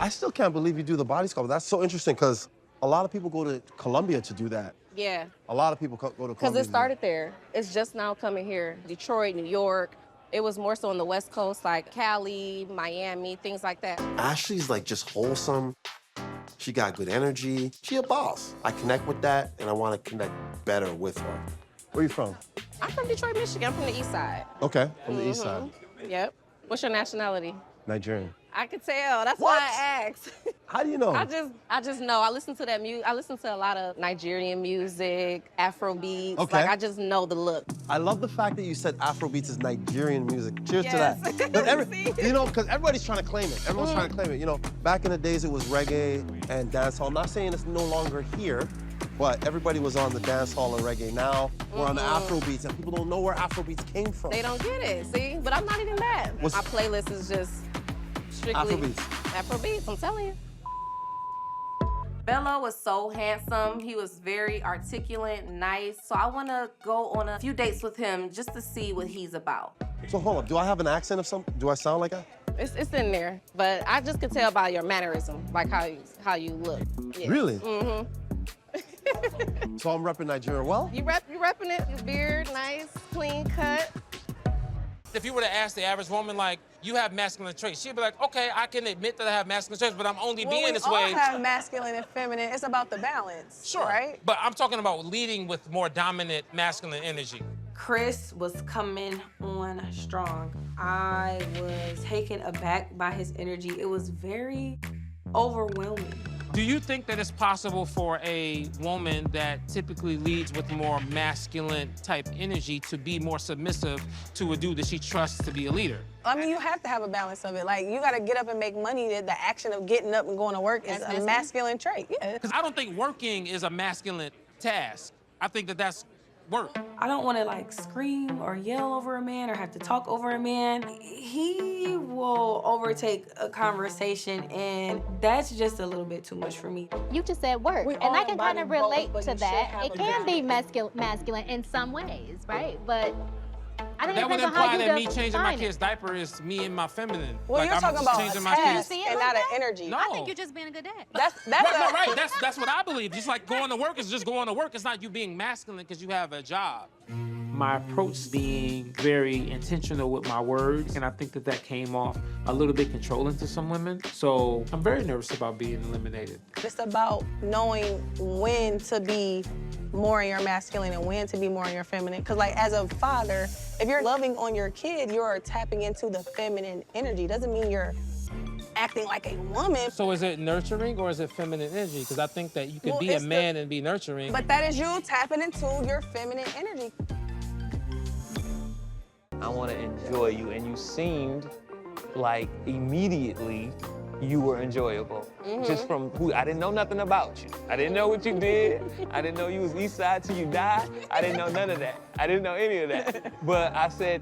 I still can't believe you do the body sculpt. That's so interesting because a lot of people go to Colombia to do that. Yeah. A lot of people go to Colombia. Because it started there. It's just now coming here. Detroit, New York. It was more so on the West Coast, like Cali, Miami, things like that. Ashley's like just wholesome. She got good energy. She a boss. I connect with that, and I want to connect better with her. Where you from? I'm from Detroit, Michigan. I'm from the East Side. Okay, from the East Side. Yep. What's your nationality? Nigerian. I could tell. That's What? why I asked. How do you know? I just know. I listen to that music. I listen to a lot of Nigerian music, Afro beats. Okay. Like I just know the look. I love the fact that you said Afrobeats is Nigerian music. Cheers Yes. to that. You know, because everybody's trying to claim it. Everyone's trying to claim it. You know, back in the days, it was reggae and dancehall. I'm not saying it's no longer here, but everybody was on the dancehall and reggae. Now we're on the Afrobeats, and people don't know where Afrobeats came from. They don't get it. See, but I'm not even mad. What's- My playlist is just strictly Afrobeats. I'm telling you. Bello was so handsome. He was very articulate, nice. So I want to go on a few dates with him just to see what he's about. So hold up, do I have an accent of some? Do I sound like that? It's in there, but I just could tell by your mannerism, like how you look. Yeah. Really? Mm-hmm. So I'm repping Nigeria well? You repping it. Your beard, nice, clean cut. If you were to ask the average woman, like, you have masculine traits, she'd be like, okay, I can admit that I have masculine traits, but I'm only being this way. We all have masculine and feminine. It's about the balance, Sure. right? But I'm talking about leading with more dominant masculine energy. Chris was coming on strong. I was taken aback by his energy. It was very overwhelming. Do you think that it's possible for a woman that typically leads with more masculine type energy to be more submissive to a dude that she trusts to be a leader? I mean, you have to have a balance of it. Like, you gotta get up and make money. The action of getting up and going to work is a masculine trait. Yeah. Because I don't think working is a masculine task. I think that that's work. I don't want to like scream or yell over a man or have to talk over a man. He will overtake a conversation, and that's just a little bit too much for me. You just said work, We and all I can kind embody of both, relate but to you should that. have It a can be balance. masculine in some ways, right? But I think it That would depends on how imply you that me changing my define kid's it. diaper is me and my feminine. Well, you're I'm talking about a changing my task see it and like not an that? energy. No. I think you're just being a good dad. That's Right. That's what I believe. Just like going to work is just going to work. It's not you being masculine because you have a job. My approach being very intentional with my words, and I think that that came off a little bit controlling to some women. So I'm very nervous about being eliminated. It's about knowing when to be more in your masculine and when to be more in your feminine. Because, like, as a father, if you're loving on your kid, you're tapping into the feminine energy. Doesn't mean you're acting like a woman. So is it nurturing or is it feminine energy? Because I think that you can Well, be a it's man and be nurturing. But that is you tapping into your feminine energy. I want to enjoy you, and you seemed like immediately you were enjoyable. Just from who, I didn't know nothing about you. I didn't know what you did. I didn't know you was East Side till you died. I didn't know none of that. I didn't know any of that. But I said,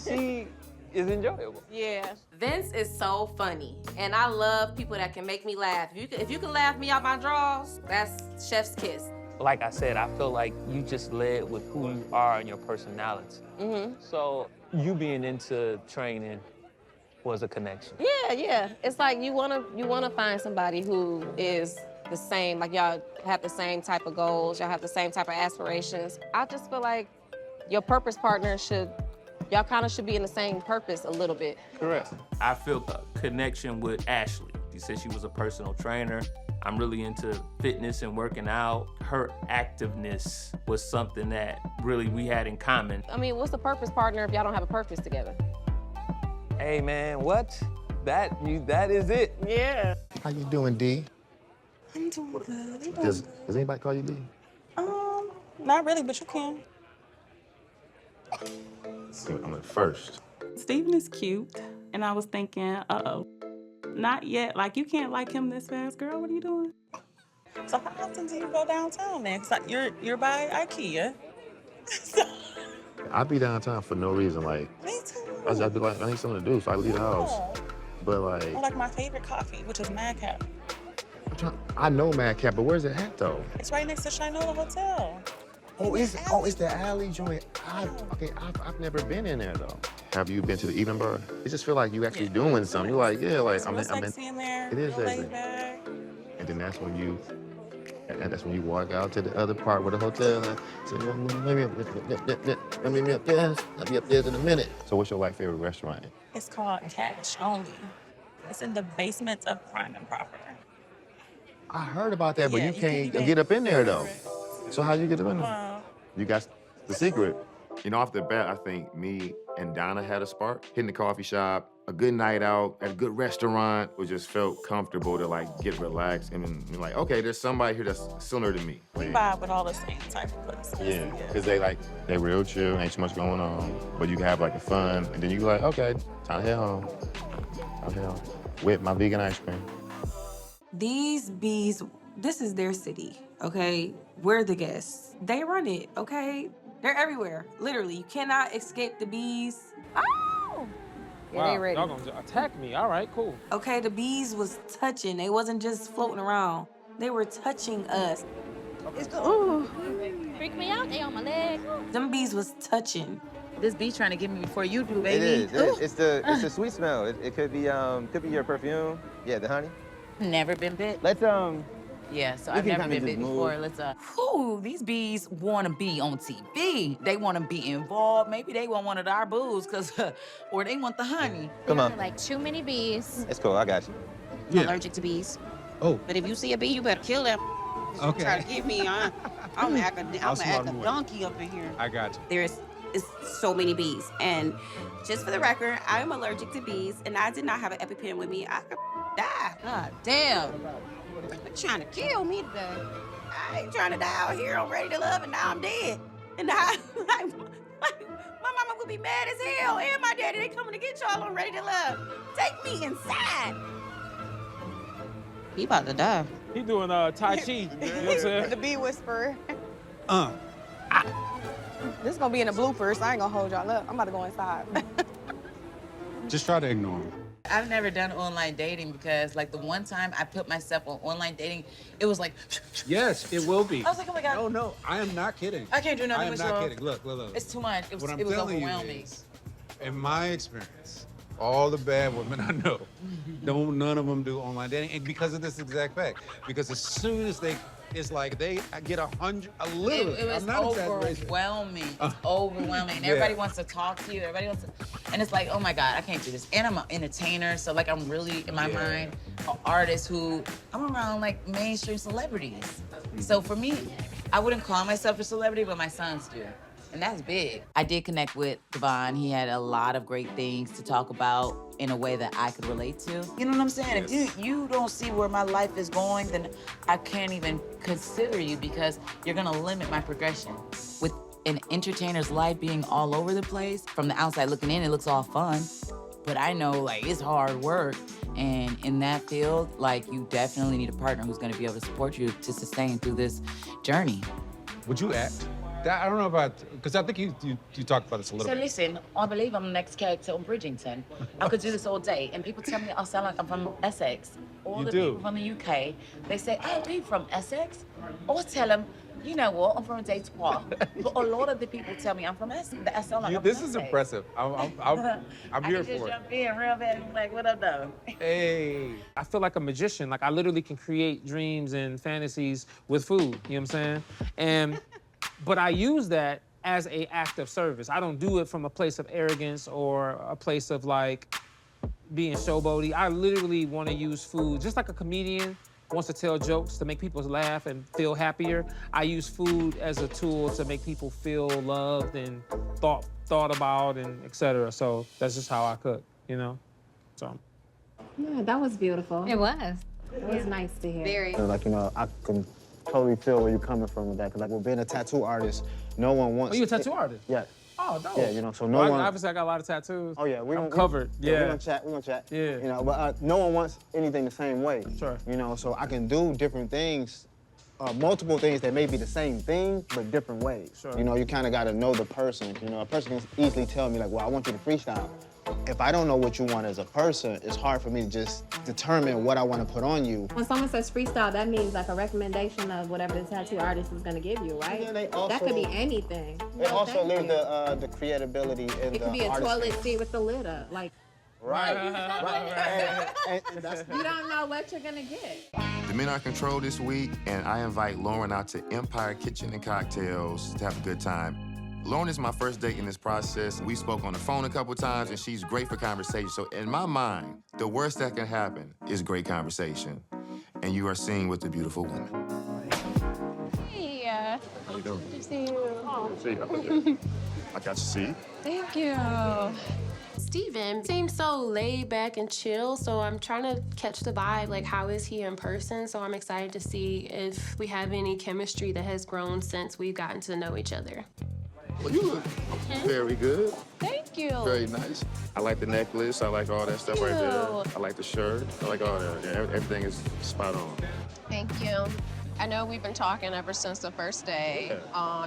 she is enjoyable. Yeah. Vince is so funny, and I love people that can make me laugh. If you can laugh me out my drawers, that's chef's kiss. Like I said, I feel like you just led with who you are and your personality. So you being into training was a connection. Yeah. It's like you wanna find somebody who is the same, like y'all have the same type of goals, y'all have the same type of aspirations. I just feel like your purpose partner y'all kind of should be in the same purpose a little bit. Correct. I felt a connection with Ashley. She said she was a personal trainer. I'm really into fitness and working out. Her activeness was something that really we had in common. I mean, what's the purpose partner if y'all don't have a purpose together? Hey man, what? That is it. Yeah. How you doing, D? I'm doing good. Does anybody call you D? Not really, but you can. See, I'm at first. Steven is cute, and I was thinking, uh-oh, not yet. Like, you can't like him this fast, girl. What are you doing? So how often do you go downtown then? 'Cause you're by IKEA. I be downtown for no reason. Like, Me too. I be like, I need something to do, so I leave the house. But like, I like my favorite coffee, which is Madcap. I know Madcap, but where's it at though? It's right next to Shinola Hotel. Oh, it's the alley joint. I've never been in there though. Have you been to the evening bar? It just feel like you actually doing something. You're like, yeah, like I'm in. in there. It is sexy. And then that's when you walk out to the other part with the hotel and say, maybe I'll be upstairs in a minute. So what's your like favorite restaurant? It's called Cash Only. It's in the basement of Prime and Proper. I heard about that, but Yeah, you you can't can't get up in there though. favorite. So how you get up in there? Wow. You got the secret. You know, off the bat, I think me and Donna had a spark. Hitting the coffee shop, a good night out at a good restaurant, we just felt comfortable to like get relaxed and be like, okay, there's somebody here that's similar to me. We vibe with all the same type of places. Yeah, because they real chill, ain't too much going on, but you can have like the fun, and then you be like, okay, time to head home. Time to head home. With my vegan ice cream. These bees, this is their city, okay? We're the guests. They run it, okay? They're everywhere, literally. You cannot escape the bees. Oh! Yeah, they ready. Y'all gonna attack me. All right, cool. Okay, the bees was touching. They wasn't just floating around. They were touching us. Ooh. Freak me out, they on my leg. Them bees was touching. This bee trying to get me before you do, baby. It is. It's the sweet smell. It could be your perfume. Yeah, the honey. Never been bit. Let's Yeah, so we I've can never kinda been just bit move. before. Let's Whew, these bees want to be on TV. They want to be involved. Maybe they want one of our boos, or they want the honey. Come on. Like too many bees. It's cool. I got you. Yeah. Allergic to bees. Oh. But if you see a bee, you better kill them. Okay. Try to get me on. I'm gonna act I'll a donkey up in here. I got you. There's so many bees. And just for the record, I'm allergic to bees, and I did not have an EpiPen with me. I could die. God damn. They're trying to kill me today. I ain't trying to die out here. I'm ready to love, and now I'm dead. And I, my mama would be mad as hell, and my daddy, they coming to get y'all. I'm ready to love. Take me inside. He about to die. He doing Tai Chi. You know what I'm saying? The bee whisperer. This is gonna be in the bloopers. I ain't gonna hold y'all up. I'm about to go inside. Just try to ignore him. I've never done online dating because, like, the one time I put myself on online dating, it was like. Yes, it will be. I was like, oh my God. No, I am not kidding. I can't do nothing I am with not y'all. kidding. Look. It's too much. It What I'm was telling you overwhelming. is, in my experience, all the bad women I know, none of them do online dating, and because of this exact fact. Because as soon as it's like they get 100, literally. It was I'm not exaggerating. overwhelming. It's overwhelming. And everybody wants to talk to you. Everybody wants to, and it's like, oh my God, I can't do this. And I'm an entertainer, so like I'm really in my mind an artist who I'm around like mainstream celebrities. So for me, I wouldn't call myself a celebrity, but my sons do. And that's big. I did connect with Devon. He had a lot of great things to talk about in a way that I could relate to. You know what I'm saying? Yes. If you don't see where my life is going, then I can't even consider you because you're gonna limit my progression. With an entertainer's life being all over the place, from the outside looking in, it looks all fun. But I know, like, it's hard work. And in that field, like, you definitely need a partner who's gonna be able to support you to sustain through this journey. Would you act? I don't know about, because I think you talked about this a little So bit. listen, I believe I'm the next character on Bridgerton. I could do this all day, and people tell me I sound like I'm from Essex. All You the do. people from the UK, they say, oh, are you from Essex? Or tell them, you know what, I'm from Detroit. But a lot of the people tell me I'm from Essex. I sound like I'm This from is Essex. impressive. I'm I here can just for it. jump in real bad and be like, what up, though? Hey. I feel like a magician. Like I literally can create dreams and fantasies with food. You know what I'm saying? But I use that as an act of service. I don't do it from a place of arrogance or a place of like being showboaty. I literally want to use food, just like a comedian wants to tell jokes to make people laugh and feel happier. I use food as a tool to make people feel loved and thought about and etc. So that's just how I cook, you know? So. Yeah, that was beautiful. It was. It was nice to hear. Very. Like, you know, I can totally feel where you're coming from with that. Because, like, with being a tattoo artist, no one wants... Oh, you a tattoo artist? Yeah. Oh, dope. Yeah, you know, so no Well, one... Obviously, I got a lot of tattoos. Oh, yeah. I'm covered. We're Yeah. gonna chat. Yeah. You know, but no one wants anything the same way. Sure. You know, so I can do different things, multiple things that may be the same thing, but different ways. Sure. You know, you kind of got to know the person. You know, a person can easily tell me, like, well, I want you to freestyle. if I don't know what you want as a person, it's hard for me to just determine what I want to put on you. When someone says freestyle, that means like a recommendation of whatever the tattoo artist is gonna give you, right? Yeah, they that could be anything. They also leave the creatability in It the could be a artist's toilet hands. seat with the lid up, like. Right. You don't know what you're gonna get. The Men Are Control this week, and I invite Lauren out to Empire Kitchen and Cocktails to have a good time. Lauren is my first date in this process. We spoke on the phone a couple times, and she's great for conversation. So in my mind, the worst that can happen is great conversation. And you are seen with a beautiful woman. Hey. How you doing? Good to see you. Good to see you. I got your seat. Thank you. Steven seems so laid back and chill, so I'm trying to catch the vibe, like how is he in person? So I'm excited to see if we have any chemistry that has grown since we've gotten to know each other. Well, you look very good. Thank you. Very nice. I like the necklace. I like all that stuff right there. I like the shirt. I like all that. Yeah, everything is spot on. Thank you. I know we've been talking ever since the first day.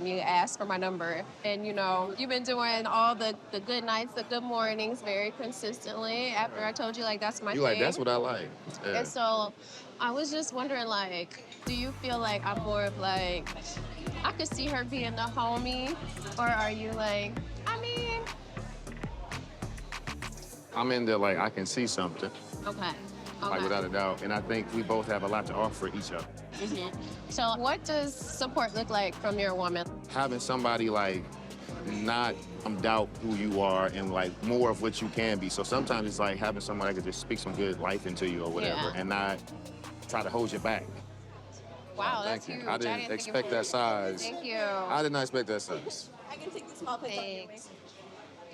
You asked for my number, and you know, you've been doing all the good nights, the good mornings very consistently. After I told you, like, that's my thing. You like, that's what I like. Yeah. And so I was just wondering, like, do you feel like I'm more of like, I could see her being the homie, or are you like, I mean. I'm in there like I can see something, Okay. like without a doubt. And I think we both have a lot to offer each other. So what does support look like from your woman? Having somebody like not doubt who you are and like more of what you can be. So sometimes it's like having somebody that can just speak some good life into you or whatever and not try to hold you back. Wow, Thank that's you. huge. I didn't expect that size. Thank you. I did not expect that size. I can take the small Thanks.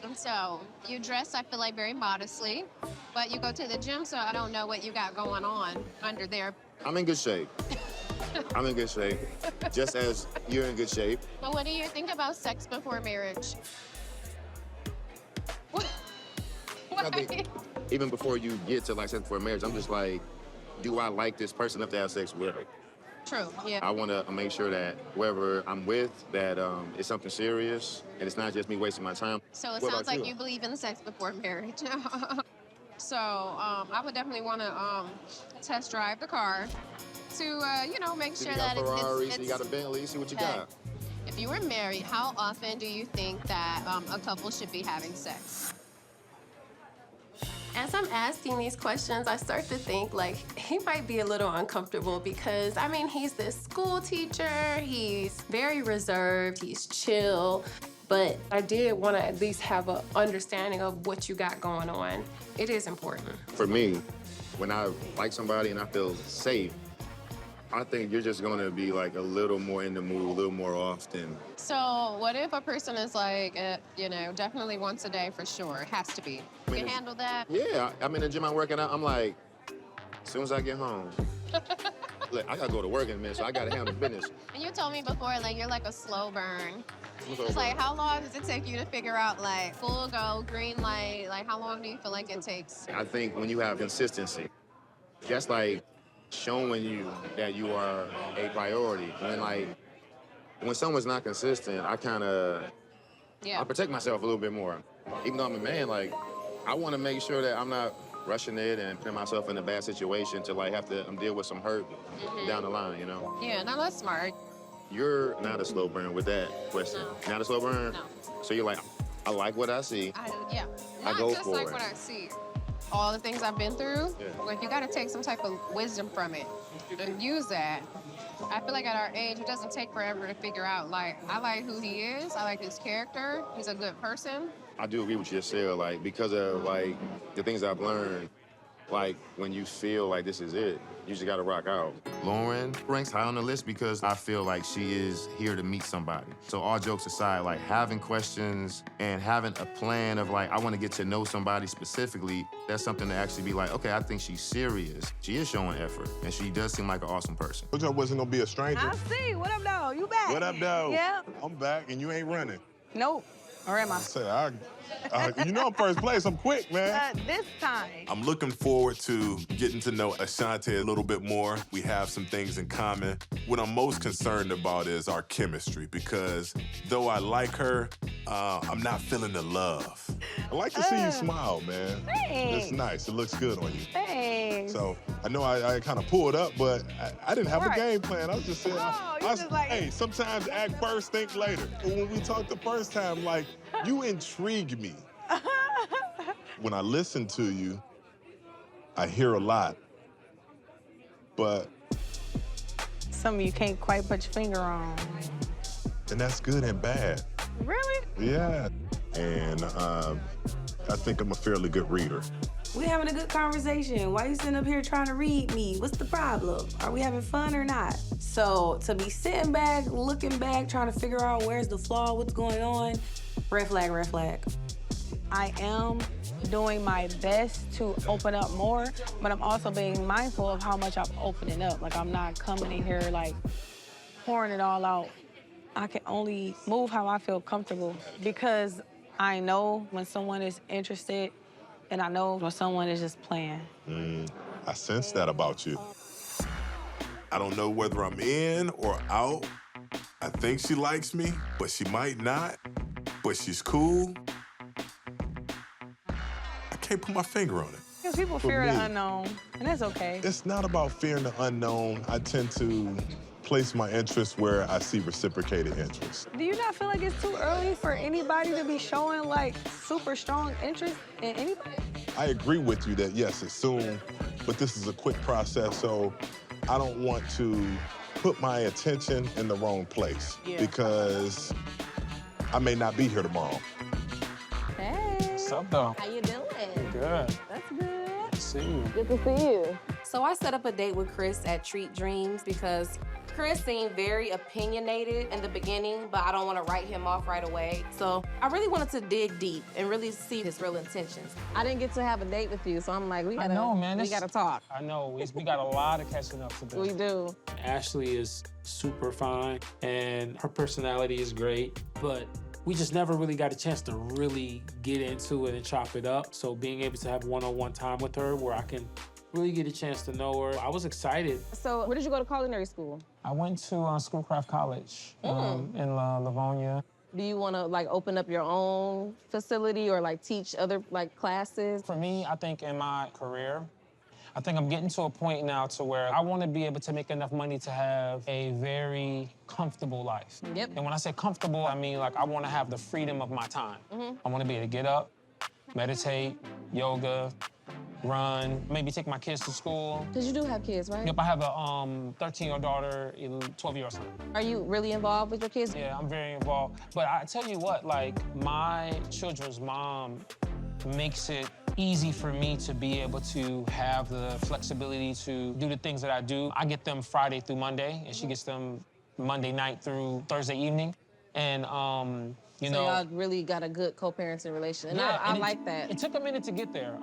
And so you dress, I feel like, very modestly, but you go to the gym, so I don't know what you got going on under there. I'm in good shape. I'm in good shape. Just as you're in good shape. But what do you think about sex before marriage? I think even before you get to like sex before marriage, I'm just like, do I like this person enough to have sex with? True, yeah. I want to make sure that whoever I'm with, that it's something serious, and it's not just me wasting my time. So it What sounds about like you believe in sex before marriage. So I would definitely want to test drive the car to, you know, make So sure you got that Ferrari, it's so you got a Bentley, see what you okay. got. If you were married, how often do you think that a couple should be having sex? As I'm asking these questions, I start to think like he might be a little uncomfortable because, I mean, he's this school teacher, he's very reserved, he's chill, but I did want to at least have an understanding of what you got going on. It is important. For me, when I like somebody and I feel safe, I think you're just gonna be like a little more in the mood, a little more often. So what if a person is like, you know, definitely once a day for sure, it has to be. You can handle that? Yeah, I'm in the gym, I'm working out, I'm like, as soon as I get home, look, I gotta go to work in a minute, so I gotta handle business. And you told me before, like, you're like a slow burn. What's It's over? like, how long does it take you to figure out, like, full go, green light? Like, how long do you feel like it takes? I think when you have consistency, that's like showing you that you are a priority. When someone's not consistent, I I protect myself a little bit more. Even though I'm a man, like, I want to make sure that I'm not rushing it and putting myself in a bad situation to like have to deal with some hurt down the line, you know? Yeah, no, that's smart. You're not a slow burn with that question. Not a slow burn? No. So you're like, I like what I see. Yeah. I Not go just for like it. what I see. All the things I've been through, like, you got to take some type of wisdom from it and use that. I feel like at our age, it doesn't take forever to figure out, like, I like who he is. I like his character. He's a good person. I do agree with you, Sarah, like, because of, like, the things I've learned, like, when you feel like this is it, you just gotta rock out. Lauren ranks high on the list because I feel like she is here to meet somebody. So all jokes aside, like, having questions and having a plan of, like, I wanna get to know somebody specifically, that's something to actually be like, okay, I think she's serious. She is showing effort, and she does seem like an awesome person. Told you I wasn't gonna be a stranger. I see. What up, though? You back? What up, though? Yeah. I'm back, and you ain't running. Nope. Or am I? I said, I You know I'm first place. I'm quick, man. This time. I'm looking forward to getting to know Ashanti a little bit more. We have some things in common. What I'm most concerned about is our chemistry because though I like her, I'm not feeling the love. I like to see you smile, man. Thanks. It's nice. It looks good on you. Thanks. So I know I kind of pulled up, but I didn't have a Right. game plan. I was just saying, hey, sometimes act first, think later. But when we talked the first time, like, you intrigue me. When I listen to you, I hear a lot, but... Some of you can't quite put your finger on. And that's good and bad. Really? Yeah. And I think I'm a fairly good reader. We having a good conversation. Why you sitting up here trying to read me? What's the problem? Are we having fun or not? So to be sitting back, looking back, trying to figure out where's the flaw, what's going on, red flag, red flag. I am doing my best to open up more, but I'm also being mindful of how much I'm opening up. Like, I'm not coming in here, like, pouring it all out. I can only move how I feel comfortable because I know when someone is interested and I know when someone is just playing. I sense that about you. I don't know whether I'm in or out. I think she likes me, but she might not. But she's cool. I can't put my finger on it. Because people For fear the me, unknown, and that's okay. It's not about fearing the unknown. I tend to place my interest where I see reciprocated interest. Do you not feel like it's too early for anybody to be showing, like, super strong interest in anybody? I agree with you that, yes, it's soon, but this is a quick process, so I don't want to put my attention in the wrong place because I may not be here tomorrow. Hey. What's up, though? How you doing? Good. That's good. See you. Good to see you. So I set up a date with Chris at Treat Dreams because Chris seemed very opinionated in the beginning, but I don't want to write him off right away. So I really wanted to dig deep and really see his real intentions. I didn't get to have a date with you, so I'm like, we gotta talk. I know, we got a lot of catching up to do. We do. Ashley is super fine, and her personality is great, but we just never really got a chance to really get into it and chop it up. So being able to have one-on-one time with her where I can really get a chance to know her, I was excited. So where did you go to culinary school? I went to Schoolcraft College in Livonia. Do you want to like open up your own facility or like teach other like classes? For me, I think in my career, I think I'm getting to a point now to where I want to be able to make enough money to have a very comfortable life. Yep. And when I say comfortable, I mean like I want to have the freedom of my time. I want to be able to get up, meditate, yoga, run, maybe take my kids to school. Because you do have kids, right? Yep, I have a 13-year-old daughter, 12-year-old son. Are you really involved with your kids? Yeah, I'm very involved. But I tell you what, like, my children's mom makes it easy for me to be able to have the flexibility to do the things that I do. I get them Friday through Monday, and she gets them Monday night through Thursday evening. And, you know, y'all really got a good co-parenting relationship, and yeah, I like that. It took a minute to get there.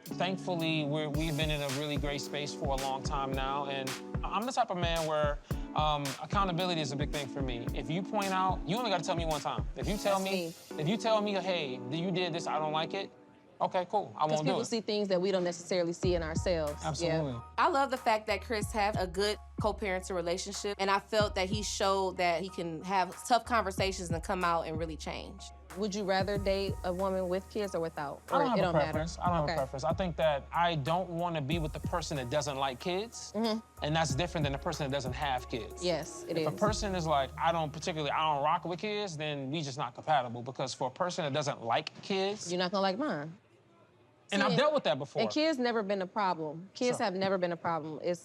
Thankfully, we've been in a really great space for a long time now, and I'm the type of man where accountability is a big thing for me. If you point out, you only got to tell me one time. If you tell me, hey, you did this, I don't like it. Okay, cool. I won't do it. Because people see things that we don't necessarily see in ourselves. Absolutely. Yeah. I love the fact that Chris have a good co-parenting relationship, and I felt that he showed that he can have tough conversations and come out and really change. Would you rather date a woman with kids or without? Or I don't have a preference. Matter? I don't have a preference. I think that I don't want to be with the person that doesn't like kids, and that's different than the person that doesn't have kids. Yes, it is. If a person is like, I don't rock with kids, then we just not compatible, because for a person that doesn't like kids... You're not gonna like mine. And I've dealt with that before. And kids never been a problem. Kids have never been a problem. It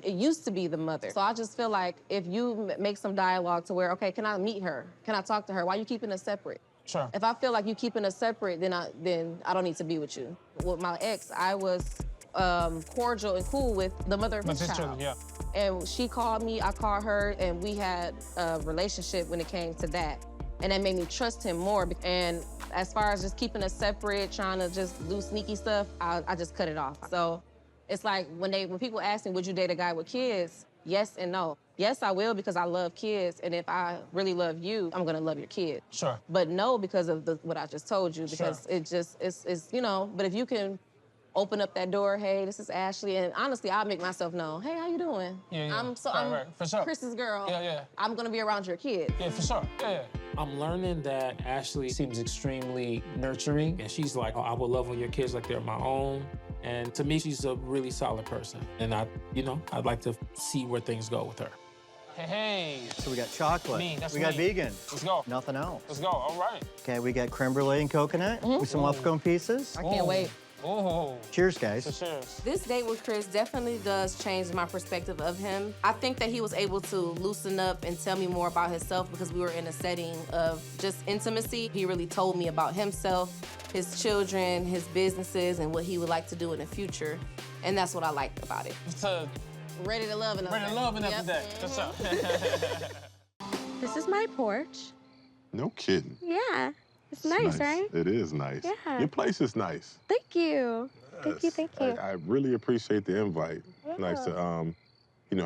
used to be the mother. So I just feel like if you make some dialogue to where, okay, can I meet her? Can I talk to her? Why are you keeping us separate? Sure. If I feel like you keeping us separate, then I don't need to be with you. With my ex, I was cordial and cool with the mother of his child. Yeah. And she called me, I called her, and we had a relationship when it came to that. And that made me trust him more. And as far as just keeping us separate, trying to just do sneaky stuff, I just cut it off. So it's like when people ask me, would you date a guy with kids? yes and no. Yes, I will because I love kids, and if I really love you, I'm gonna love your kid. Sure. But no, because of what I just told you, because it's you know. But if you can open up that door, hey, this is Ashley, and honestly, I'll make myself known. Hey, how you doing? Yeah. I'm right. For sure. Chris's girl. Yeah. I'm gonna be around your kid. Yeah, for sure. Yeah. I'm learning that Ashley seems extremely nurturing, and she's like, oh, I will love on your kids like they're my own. And to me, she's a really solid person. And I'd like to see where things go with her. Hey. So we got chocolate. Me, that's we got me. vegan. Let's go. Nothing else. Let's go. All right. Okay, we got creme brulee and coconut with some waffle pieces. I can't wait. Oh. Cheers, guys. Cheers. This date with Chris definitely does change my perspective of him. I think that he was able to loosen up and tell me more about himself because we were in a setting of just intimacy. He really told me about himself, his children, his businesses, and what he would like to do in the future. And that's what I liked about it. Ready to love another day. Ready to love another day. What's up? This is my porch. No kidding. Yeah. It's nice, right? It is nice. Yeah. Your place is nice. Thank you. Thank you, thank you. I really appreciate the invite. Yeah. Nice to,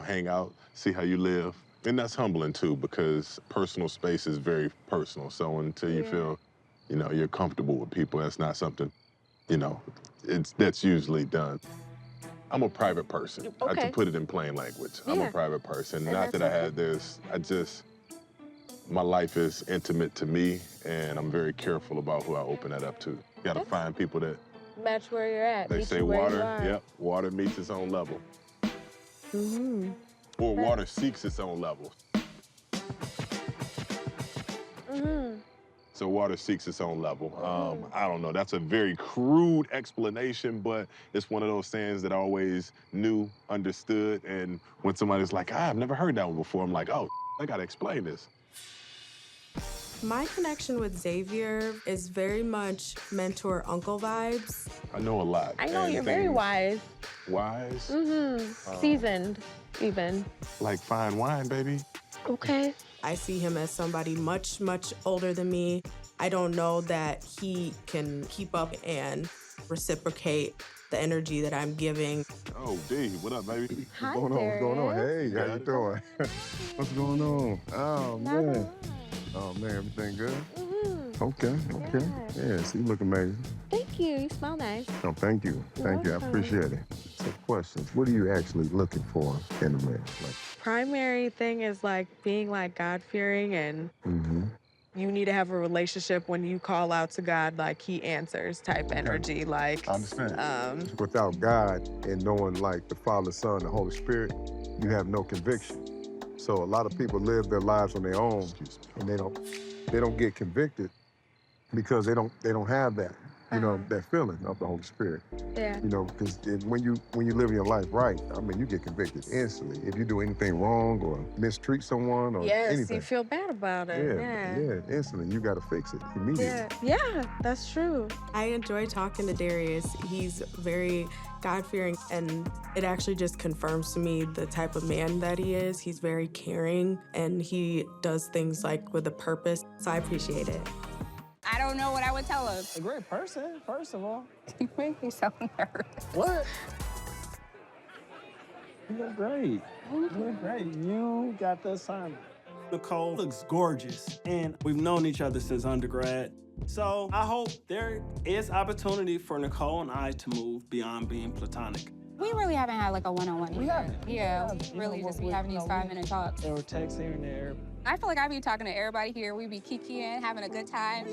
hang out, see how you live. And that's humbling, too, because personal space is very personal. So until you feel, you're comfortable with people, that's not something, that's usually done. I'm a private person. I Okay. have to put it in plain language. I'm Yeah. a private person. And Not that's that my life is intimate to me, and I'm very careful about who I open that up to. You gotta find people that, Match where you're at. they meet say you where water, you are. yep, water meets its own level. Mm-hmm. Or water seeks its own level. Mm-hmm. So water seeks its own level. I don't know, that's a very crude explanation, but it's one of those sayings that I always knew, understood, and when somebody's like, I've never heard that one before, I'm like, oh, I gotta explain this. My connection with Xavier is very much mentor-uncle vibes. I know a lot. I know and you're very things- wise. Wise? Mm-hmm. Seasoned, even. Like fine wine, baby. Okay. I see him as somebody much, much older than me. I don't know that he can keep up and reciprocate the energy that I'm giving. Oh, D, what up, baby? Hi, What's going on? Hey, Yeah. how you doing? What's going on? Oh, man. Oh, man, everything good? Mm-hmm. Okay. Yeah, so you look amazing. Thank you. You smell nice. Oh, thank you. You're Thank you. I welcome. appreciate it. So, questions. What are you actually looking for in a man? Primary thing is like being like God-fearing, and you need to have a relationship when you call out to God, like he answers type energy. Like, I understand. Without God and knowing like the Father, Son, the Holy Spirit, you have no conviction. So a lot of people live their lives on their own, and they don't get convicted because they don't have that, that feeling of the Holy Spirit. Yeah. Because when you live your life right, I mean, you get convicted instantly. If you do anything wrong or mistreat someone or yes, anything. you feel bad about it. Yeah, instantly. You got to fix it immediately. Yeah, that's true. I enjoy talking to Darius. He's very God-fearing, and it actually just confirms to me the type of man that he is. He's very caring, and he does things like with a purpose, so I appreciate it. I don't know what I would tell him. A great person, first of all. You make me so nervous. What? You look great. You look great. You got the assignment. Nicole looks gorgeous, and we've known each other since undergrad. So I hope there is opportunity for Nicole and I to move beyond being platonic. We really haven't had like a one-on-one We either. haven't. Yeah, You really know, just be having these 5-minute talks. There were texts here and there. I feel like I be talking to everybody here. We be kikiing, having a good time.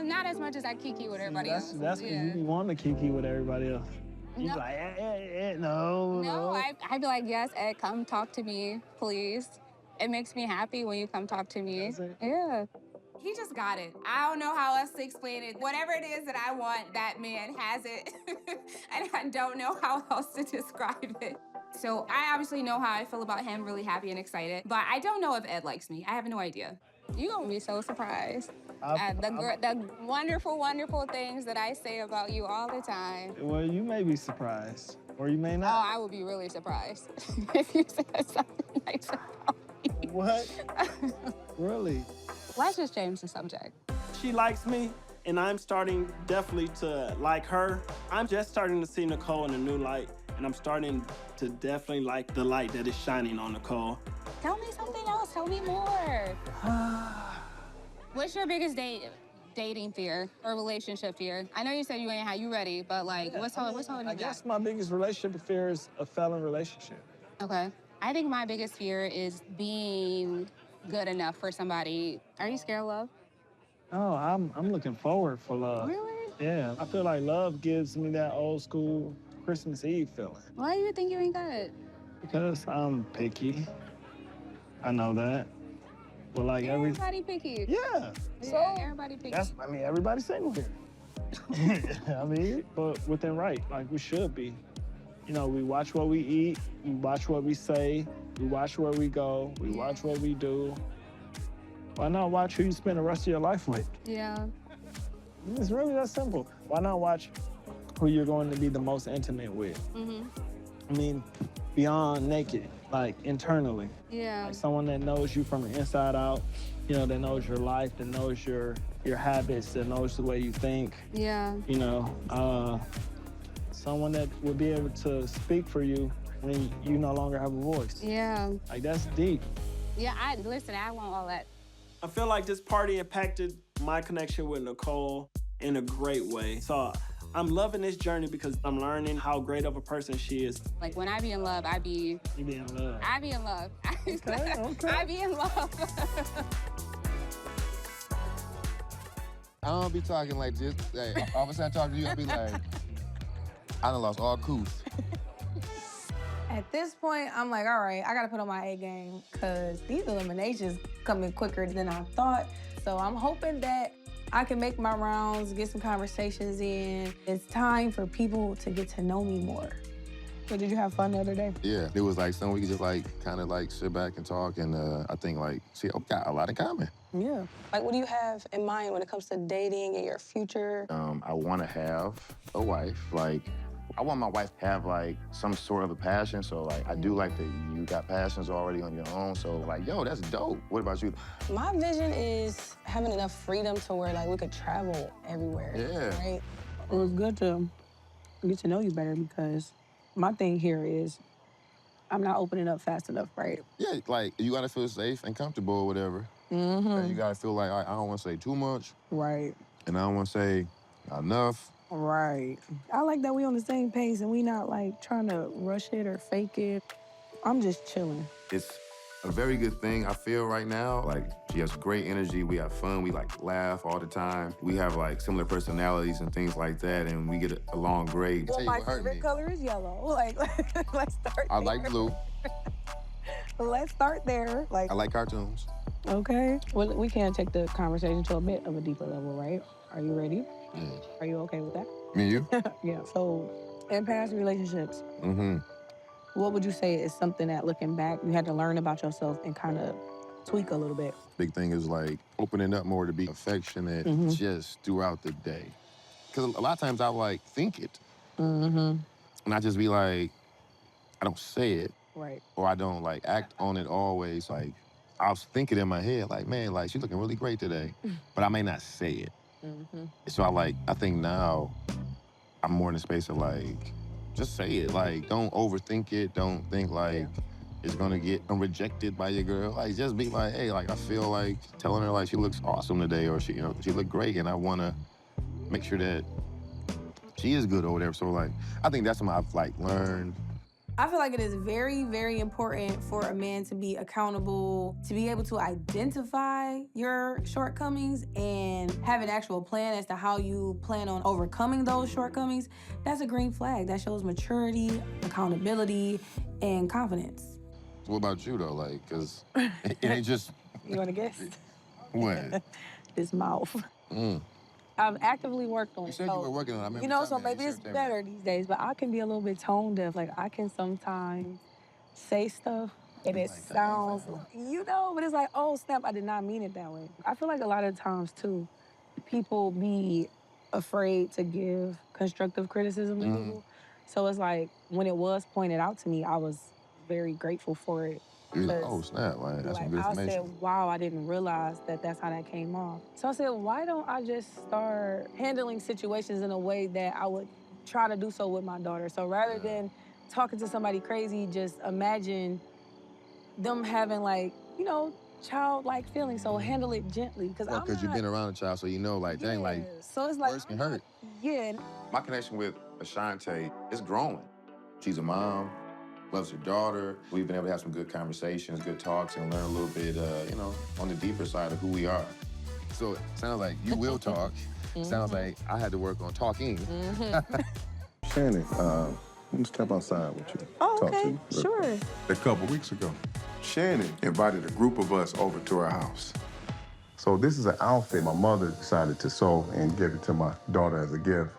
Not as much as I kiki with everybody else. That's because you be wanting to kiki with everybody else. You No. be like, no. No, I'd be like, yes, Ed, come talk to me, please. It makes me happy when you come talk to me. Yeah. He just got it. I don't know how else to explain it. Whatever it is that I want, that man has it. And I don't know how else to describe it. So I obviously know how I feel about him, really happy and excited. But I don't know if Ed likes me. I have no idea. You're gonna be so surprised at the wonderful, wonderful things that I say about you all the time. Well, you may be surprised, or you may not. Oh, I would be really surprised if you said something nice about me. What? Really? Let's just change the subject. She likes me, and I'm starting definitely to like her. I'm just starting to see Nicole in a new light, And I'm starting to definitely like the light that is shining on Nicole. Tell me something else. Tell me more. What's your biggest dating fear or relationship fear? I know you said you ready, but like, what's holding you I back? guess my biggest relationship fear is a failing relationship. Okay. I think my biggest fear is being good enough for somebody. Are you scared of love? Oh, I'm looking forward for love. Really? Yeah, I feel like love gives me that old school Christmas Eve feeling. Why do you think you ain't good? Because I'm picky. I know that. But like Everybody picky. Yeah. So Everybody picky. everybody's single here. I mean, but within right, like we should be. You know, we watch what we eat, we watch what we say, we watch where we go, we watch what we do. Why not watch who you spend the rest of your life with? Yeah. It's really that simple. Why not watch who you're going to be the most intimate with? Mm-hmm. I mean, beyond naked, like internally. Yeah. Like someone that knows you from the inside out, you know, that knows your life, that knows your habits, that knows the way you think. Yeah. You know, someone that will be able to speak for you when you no longer have a voice. Yeah. Like that's deep. Yeah, I want all that. I feel like this party impacted my connection with Nicole in a great way. So I'm loving this journey because I'm learning how great of a person she is. Like when I be in love, You be in love. I be in love. Okay. I be in love. I don't be talking like this. Hey, all of a sudden I talk to you, I be like, I done lost all couth. At this point, I'm like, all right, I gotta put on my A game because these eliminations coming quicker than I thought. So I'm hoping that I can make my rounds, get some conversations in. It's time for people to get to know me more. So did you have fun the other day? Yeah, it was like something we could just like kind of like sit back and talk, and I think like, see, we got a lot in common. Yeah. Like, what do you have in mind when it comes to dating and your future? I want to have a wife. Like, I want my wife to have like some sort of a passion. So like, I do like that you got passions already on your own. So like, yo, that's dope. What about you? My vision is having enough freedom to where like we could travel everywhere. Yeah. Right? It was good to get to know you better because my thing here is I'm not opening up fast enough, right? Yeah, like you gotta feel safe and comfortable or whatever. Mm-hmm. And you gotta feel like I don't want to say too much, Right. and I don't want to say not enough. Right. I like that we on the same pace and we not like trying to rush it or fake it. I'm just chilling. It's a very good thing I feel right now. Like, she has great energy. We have fun. We like laugh all the time. We have like similar personalities and things like that, and we get along great. Well, my favorite color is yellow. Like, let's start I there. like blue. Let's start there. Like, I like cartoons. okay. Well, we can take the conversation to a bit of a deeper level, right? Are you ready? Yeah. Are you okay with that? Me and you? Yeah. So, in past relationships, Mm-hmm. what would you say is something that, looking back, you had to learn about yourself and kind of tweak a little bit? Big thing is like opening up more to be affectionate just throughout the day. Because a lot of times I like think it. Mm-hmm. And I just be like, I don't say it. Right. Or I don't like act on it always. Like, I was thinking in my head, like, man, like, she's looking really great today. But I may not say it. Mm-hmm. So I think now I'm more in the space of like, just say it. Like, don't overthink it. Don't think like it's gonna get rejected by your girl. Like, just be like, hey, like, I feel like telling her like she looks awesome today, or she looked great, and I wanna make sure that she is good or whatever. So like, I think that's something I've like learned. I feel like it is very, very important for a man to be accountable, to be able to identify your shortcomings and have an actual plan as to how you plan on overcoming those shortcomings. That's a green flag. That shows maturity, accountability, and confidence. What about you though? Like, cause it ain't just You want to guess? what? This mouth. Mm. I've actively worked on it. You said you were working on it. I remember You know, so telling me that. maybe You it's said that. better these days, but I can be a little bit tone deaf. Like, I can sometimes say stuff and it sounds, you know, but it's like, oh, snap, I did not mean it that way. I feel like a lot of times, too, people be afraid to give constructive criticism to people. So it's like, when it was pointed out to me, I was very grateful for it. You was like, oh snap, like, that's some good I information. said, wow, I didn't realize that that's how that came off. So I said, why don't I just start handling situations in a way that I would try to do so with my daughter? So rather than talking to somebody crazy, just imagine them having like, you know, childlike feelings. So handle it gently, because Well, because you've been around a child, so you know, like, dang, like, so it's like words can hurt. Yeah. My connection with Ashante is growing. She's a mom, loves her daughter. We've been able to have some good conversations, good talks, and learn a little bit, you know, on the deeper side of who we are. So it sounds like you will talk. Sounds like I had to work on talking. Shannon, let me step outside with you. Oh, Talk to okay, you real sure. quick. A couple weeks ago, Shannon invited a group of us over to her house. So this is an outfit my mother decided to sew and give it to my daughter as a gift.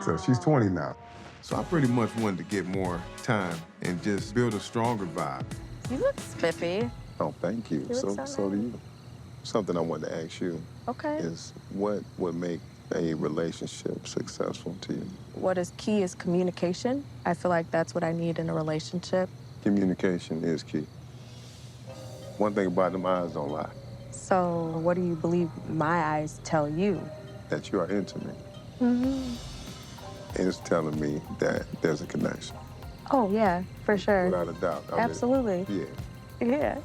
So she's 20 now. So I pretty much wanted to get more time and just build a stronger vibe. You look spiffy. Oh, thank you. You look So do you. Something I wanted to ask you Okay. is what would make a relationship successful to you? What is key is communication. I feel like that's what I need in a relationship. Communication is key. One thing about them eyes don't lie, So what do you believe my eyes tell you? that you are intimate. Mm-hmm. And it's telling me that there's a connection. Oh, yeah, for sure. Without a doubt. I mean, Absolutely. yeah. Yeah.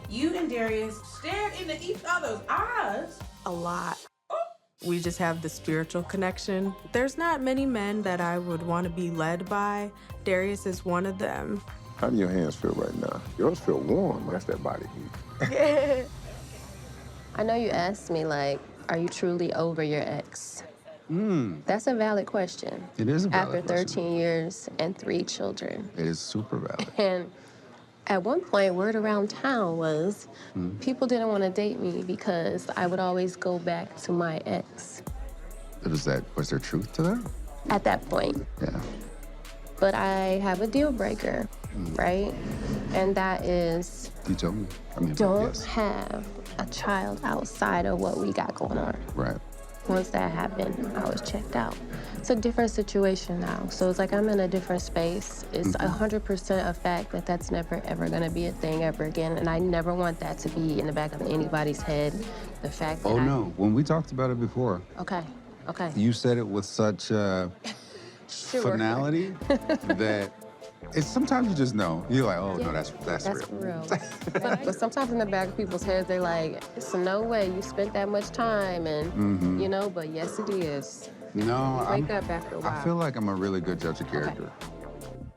You and Darius stared into each other's eyes. A lot. We just have the spiritual connection. There's not many men that I would want to be led by. Darius is one of them. How do your hands feel right now? Yours feel warm. That's that body heat. I know you asked me, like, are you truly over your ex? That's a valid question. It is a valid After 13 years and 3 children. It is super valid. And at one point, word around town was people didn't want to date me because I would always go back to my ex. Was there truth to that? At that point. Yeah. But I have a deal breaker, right? And that is You told me. I mean, don't yes. have a child outside of what we got going on. Right. Once that happened, I was checked out. It's a different situation now. So it's like I'm in a different space. It's 100% a fact that that's never, ever gonna be a thing ever again. And I never want that to be in the back of anybody's head. The fact that Oh, no. When we talked about it before, Okay, okay. you said it with such Sure. finality that it's sometimes you just know. You're like, oh, no, that's real. But sometimes in the back of people's heads, they're like, it's no way you spent that much time. And, you know, but yes, it is. No, You wake up after a while. I feel like I'm a really good judge of character.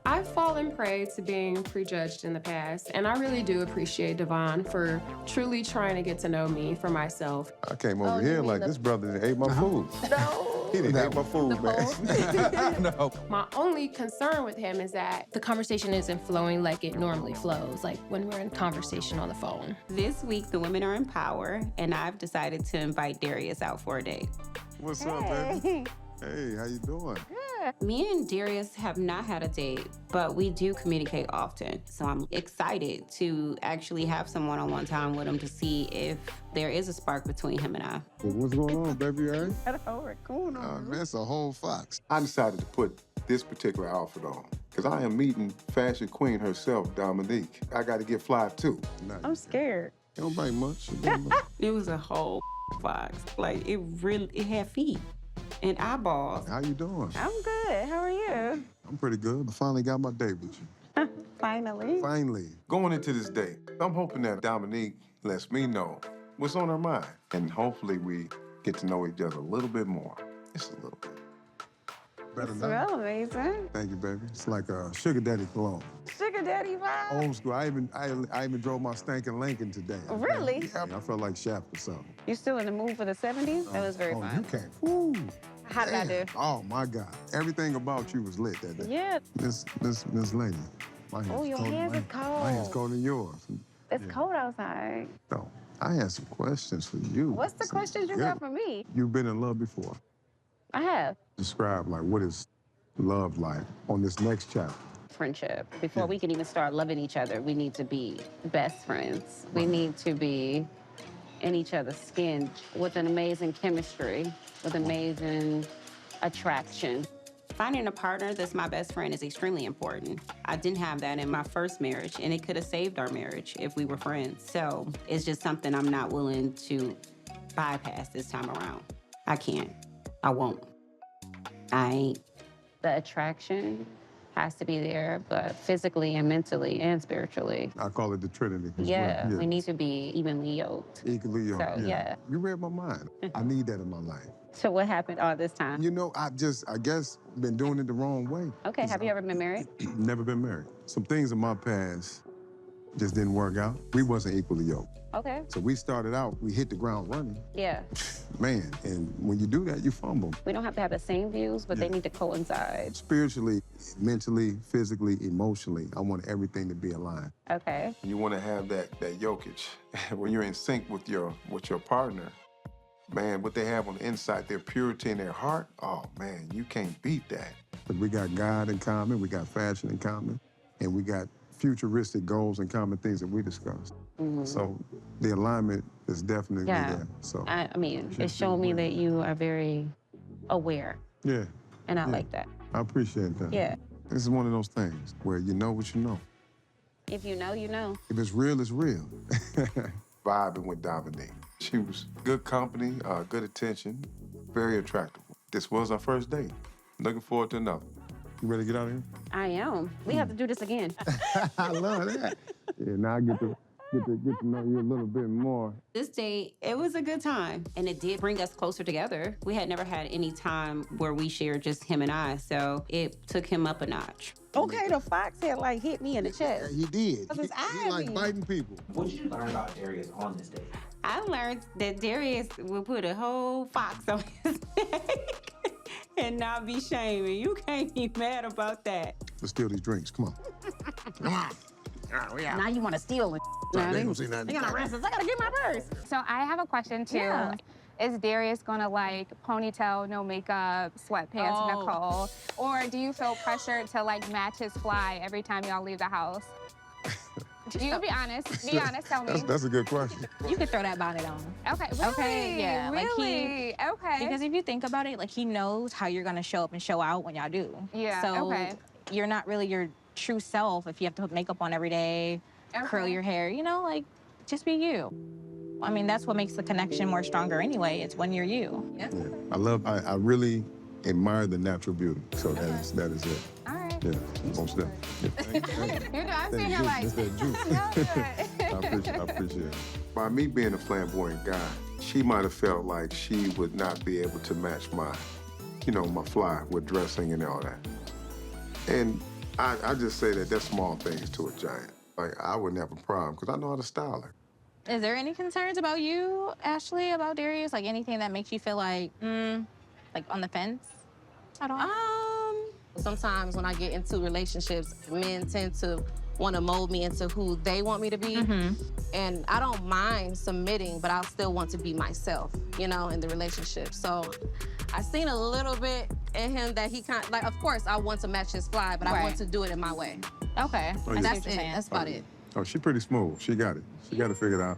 I've fallen prey to being prejudged in the past, and I really do appreciate Devon for truly trying to get to know me for myself. I came over here like this brother done ate my food. No. He done ate my food, man. No. My only concern with him is that the conversation isn't flowing like it normally flows, like when we're in conversation on the phone. This week, the women are in power, and I've decided to invite Darius out for a date. What's up, baby? Hey, how you doing? Me and Darius have not had a date, but we do communicate often. So I'm excited to actually have some one-on-one time with him to see if there is a spark between him and I. What's going on, baby? Going Man, that's a whole fox. I decided to put this particular outfit on because I am meeting fashion queen herself, Dominique. I got to get fly too. I'm scared. It don't bite much. It was a whole fox. Like, it had feet and eyeballs. How you doing? I'm good. How are you? I'm pretty good. I finally got my date with you. Finally. Finally. Going into this date, I'm hoping that Dominique lets me know what's on her mind. And hopefully we get to know each other a little bit more. Just a little bit. Better now. Well, amazing. Thank you, baby. It's like a sugar daddy cologne. Sugar daddy vibe. Old school. I even drove my stinking Lincoln today. Really? Yeah, I felt like Shaft or something. You still in the mood for the 70s? That was very You fun. came. Woo. How did I do? Oh my God. Everything about you was lit that day. Yeah. Miss Lady. My hand's Oh, your hands is cold. My hand's colder than yours. It's cold outside. So, I had some questions for you. What's the questions you got for me? You've been in love before. I have. Describe, like, what is love like on this next chapter? Friendship. Before we can even start loving each other, we need to be best friends. We need to be in each other's skin with an amazing chemistry, with amazing attraction. Finding a partner that's my best friend is extremely important. I didn't have that in my first marriage, and it could have saved our marriage if we were friends. So it's just something I'm not willing to bypass this time around. I can't. I won't. I ain't. The attraction has to be there, but physically and mentally and spiritually. I call it the Trinity. as Yeah, well. we need to be evenly yoked. Equally yoked, So, yeah. You read my mind. I need that in my life. So what happened all this time? You know, I guess, been doing it the wrong way. Okay, have you ever been married? Never been married. Some things in my past just didn't work out. We wasn't equally yoked. Okay. So we started out, we hit the ground running. Yeah. Man, and when you do that, you fumble. We don't have to have the same views, but they need to coincide. Spiritually, mentally, physically, emotionally, I want everything to be aligned. Okay. You want to have that yokage. When you're in sync with your partner, man, what they have on the inside, their purity in their heart, oh man, you can't beat that. But we got God in common, we got fashion in common, and we got futuristic goals and common things that we discussed. So the alignment is definitely there. So I mean, it showed me that you are very aware, yeah, and I like that. I appreciate that. Yeah. This is one of those things where you know what you know. If you know, you know. If it's real, it's real. Vibing with Dominique. She was good company, good attention, very attractive. This was our first date. Looking forward to another. You ready to get out of here? I am. We have to do this again. I love that. Yeah, now I get to know you a little bit more. This date, it was a good time, and it did bring us closer together. We had never had any time where we shared just him and I, so it took him up a notch. Okay, the fox had like hit me in the chest. He did. His He like biting people. What did you learn about Darius on this date? I learned that Darius would put a whole fox on his neck and not be shaming. You can't be mad about that. Let's steal these drinks. Come on. Come on. Now you want to steal it. Nah, they ain't gonna say nothing. They gonna arrest us. I gotta get my purse. So I have a question too. Yeah. Is Darius gonna like ponytail, no makeup, sweatpants, Nicole? Or do you feel pressured to like match his fly every time y'all leave the house? You be honest. Be honest. Tell me. That's a good question. You could throw that bonnet on. Okay. Really? Okay, yeah. Really? Like okay. Because if you think about it, like he knows how you're gonna show up and show out when y'all do. Yeah. So okay. you're not really your true self if you have to put makeup on every day, curl your hair. You know, like just be you. I mean, that's what makes the connection more stronger anyway. It's when you're you. Yeah. I really admire the natural beauty. So that is it. All right. Yeah, most definitely. You know, I'm sitting here like, It's that juice. I appreciate it. By me being a flamboyant guy, she might have felt like she would not be able to match my fly with dressing and all that. And I just say that that's small things to a giant. Like, I wouldn't have a problem because I know how to style her. Is there any concerns about you, Ashley, about Darius? Like anything that makes you feel like on the fence at all? Sometimes when I get into relationships, men tend to want to mold me into who they want me to be. And I don't mind submitting, but I'll still want to be myself, in the relationship. So I've seen a little bit in him that he kind of, like, of course, I want to match his fly, but I want to do it in my way. Okay. Oh, And yeah. that's it. That's about it. Oh, she's pretty smooth. She got it. She got it figured out.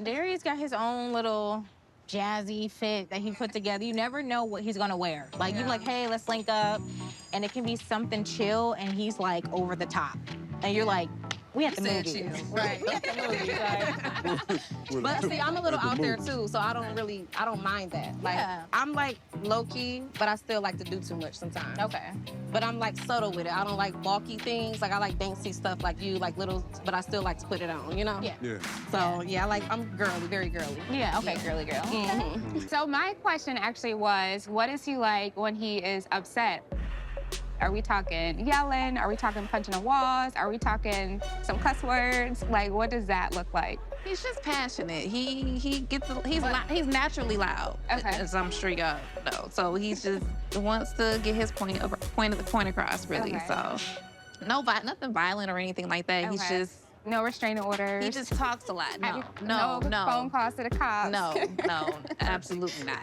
Darius got his own little jazzy fit that he put together. You never know what he's gonna wear. Like, you're like, hey, let's link up. And it can be something chill, and he's like over the top. And you're like, we at the movies. Right. We at the movies, But see, I'm a little out there too, so I don't mind that. Like, I'm like low key, but I still like to do too much sometimes. Okay. But I'm like subtle with it. I don't like bulky things. Like, I like dainty stuff like you, like little, but I still like to put it on, Yeah. So yeah, I'm girly, very girly. Yeah, okay, girly girl. So my question actually was, what is he like when he is upset? Are we talking yelling? Are we talking punching the walls? Are we talking some cuss words? Like, what does that look like? He's just passionate. He's naturally loud, as I'm sure y'all know. So he's just wants to get his point across, really. Okay. So nothing violent or anything like that. He's Okay. just No restraining orders. he just talks a lot. No phone calls to the cops. No, absolutely not.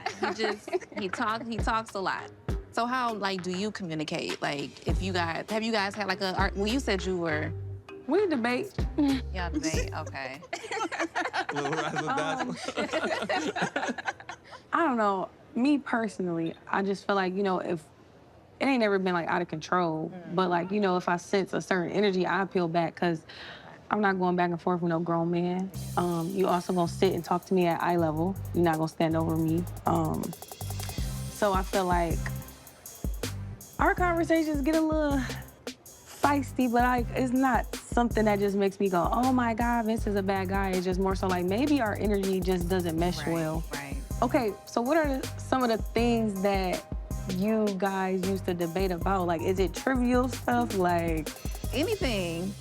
He talks a lot. So how do you communicate? Like, have you guys had like well, you said you were. We debate. Y'all debate, okay. I don't know. Me personally, I just feel like, if it ain't never been like out of control, but like, if I sense a certain energy, I peel back because I'm not going back and forth with no grown man. You also gonna sit and talk to me at eye level. You're not gonna stand over me. So I feel like our conversations get a little feisty, but like it's not something that just makes me go, oh my God, Vince is a bad guy. It's just more so like maybe our energy just doesn't mesh well. Right. Okay, so what are some of the things that you guys used to debate about? Like, is it trivial stuff? Like Anything.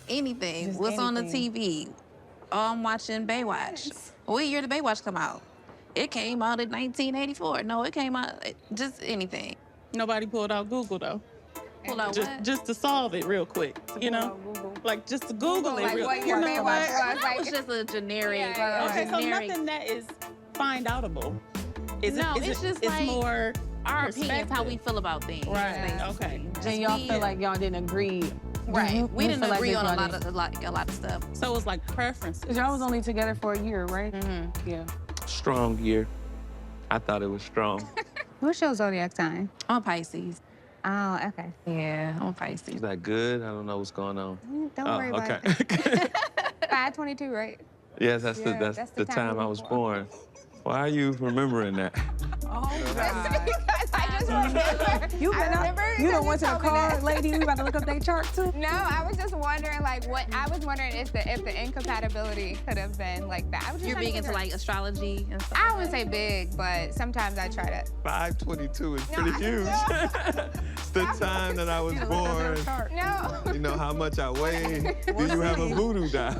Just What's on the anything. TV? Oh, I'm watching Baywatch. What year did Baywatch come out? It came out in 1984. No, it came out, just anything. Nobody pulled out Google, though. Pull out what? Just to solve it real quick, you know? Like, just to Google it Like real what quick. year You know Baywatch what? was. That was just a generic, Okay, so generic. nothing that is find outable. Is No, it, it's just it's like more our opinions, how we perspective. feel about things. Right, okay. And y'all feel like y'all didn't agree. Right. We didn't feel like agree that on a y'all lot of stuff. So it's like preferences. Cause y'all was only together for a year, right? Mm-hmm. Yeah. Strong year. I thought it was strong. What's your zodiac sign? I'm a Pisces. Oh, okay. Yeah, I'm a Pisces. Is that good? I don't know what's going on. Don't worry about okay. it. 522, right? Yes, that's Yeah, that's the time I was born. Why are you remembering that? Oh God. I just remember. You I remember you because done went to the told me car, that. lady. We about to look up their chart too. No, I was just wondering, like, what I was wondering if the incompatibility could have been like that. I was just You're trying to big into figure- like astrology and stuff. I wouldn't say big, but sometimes I try to. 522 is pretty huge. It's the time that I was born. No. You know how much I weigh. Do you have a voodoo doll?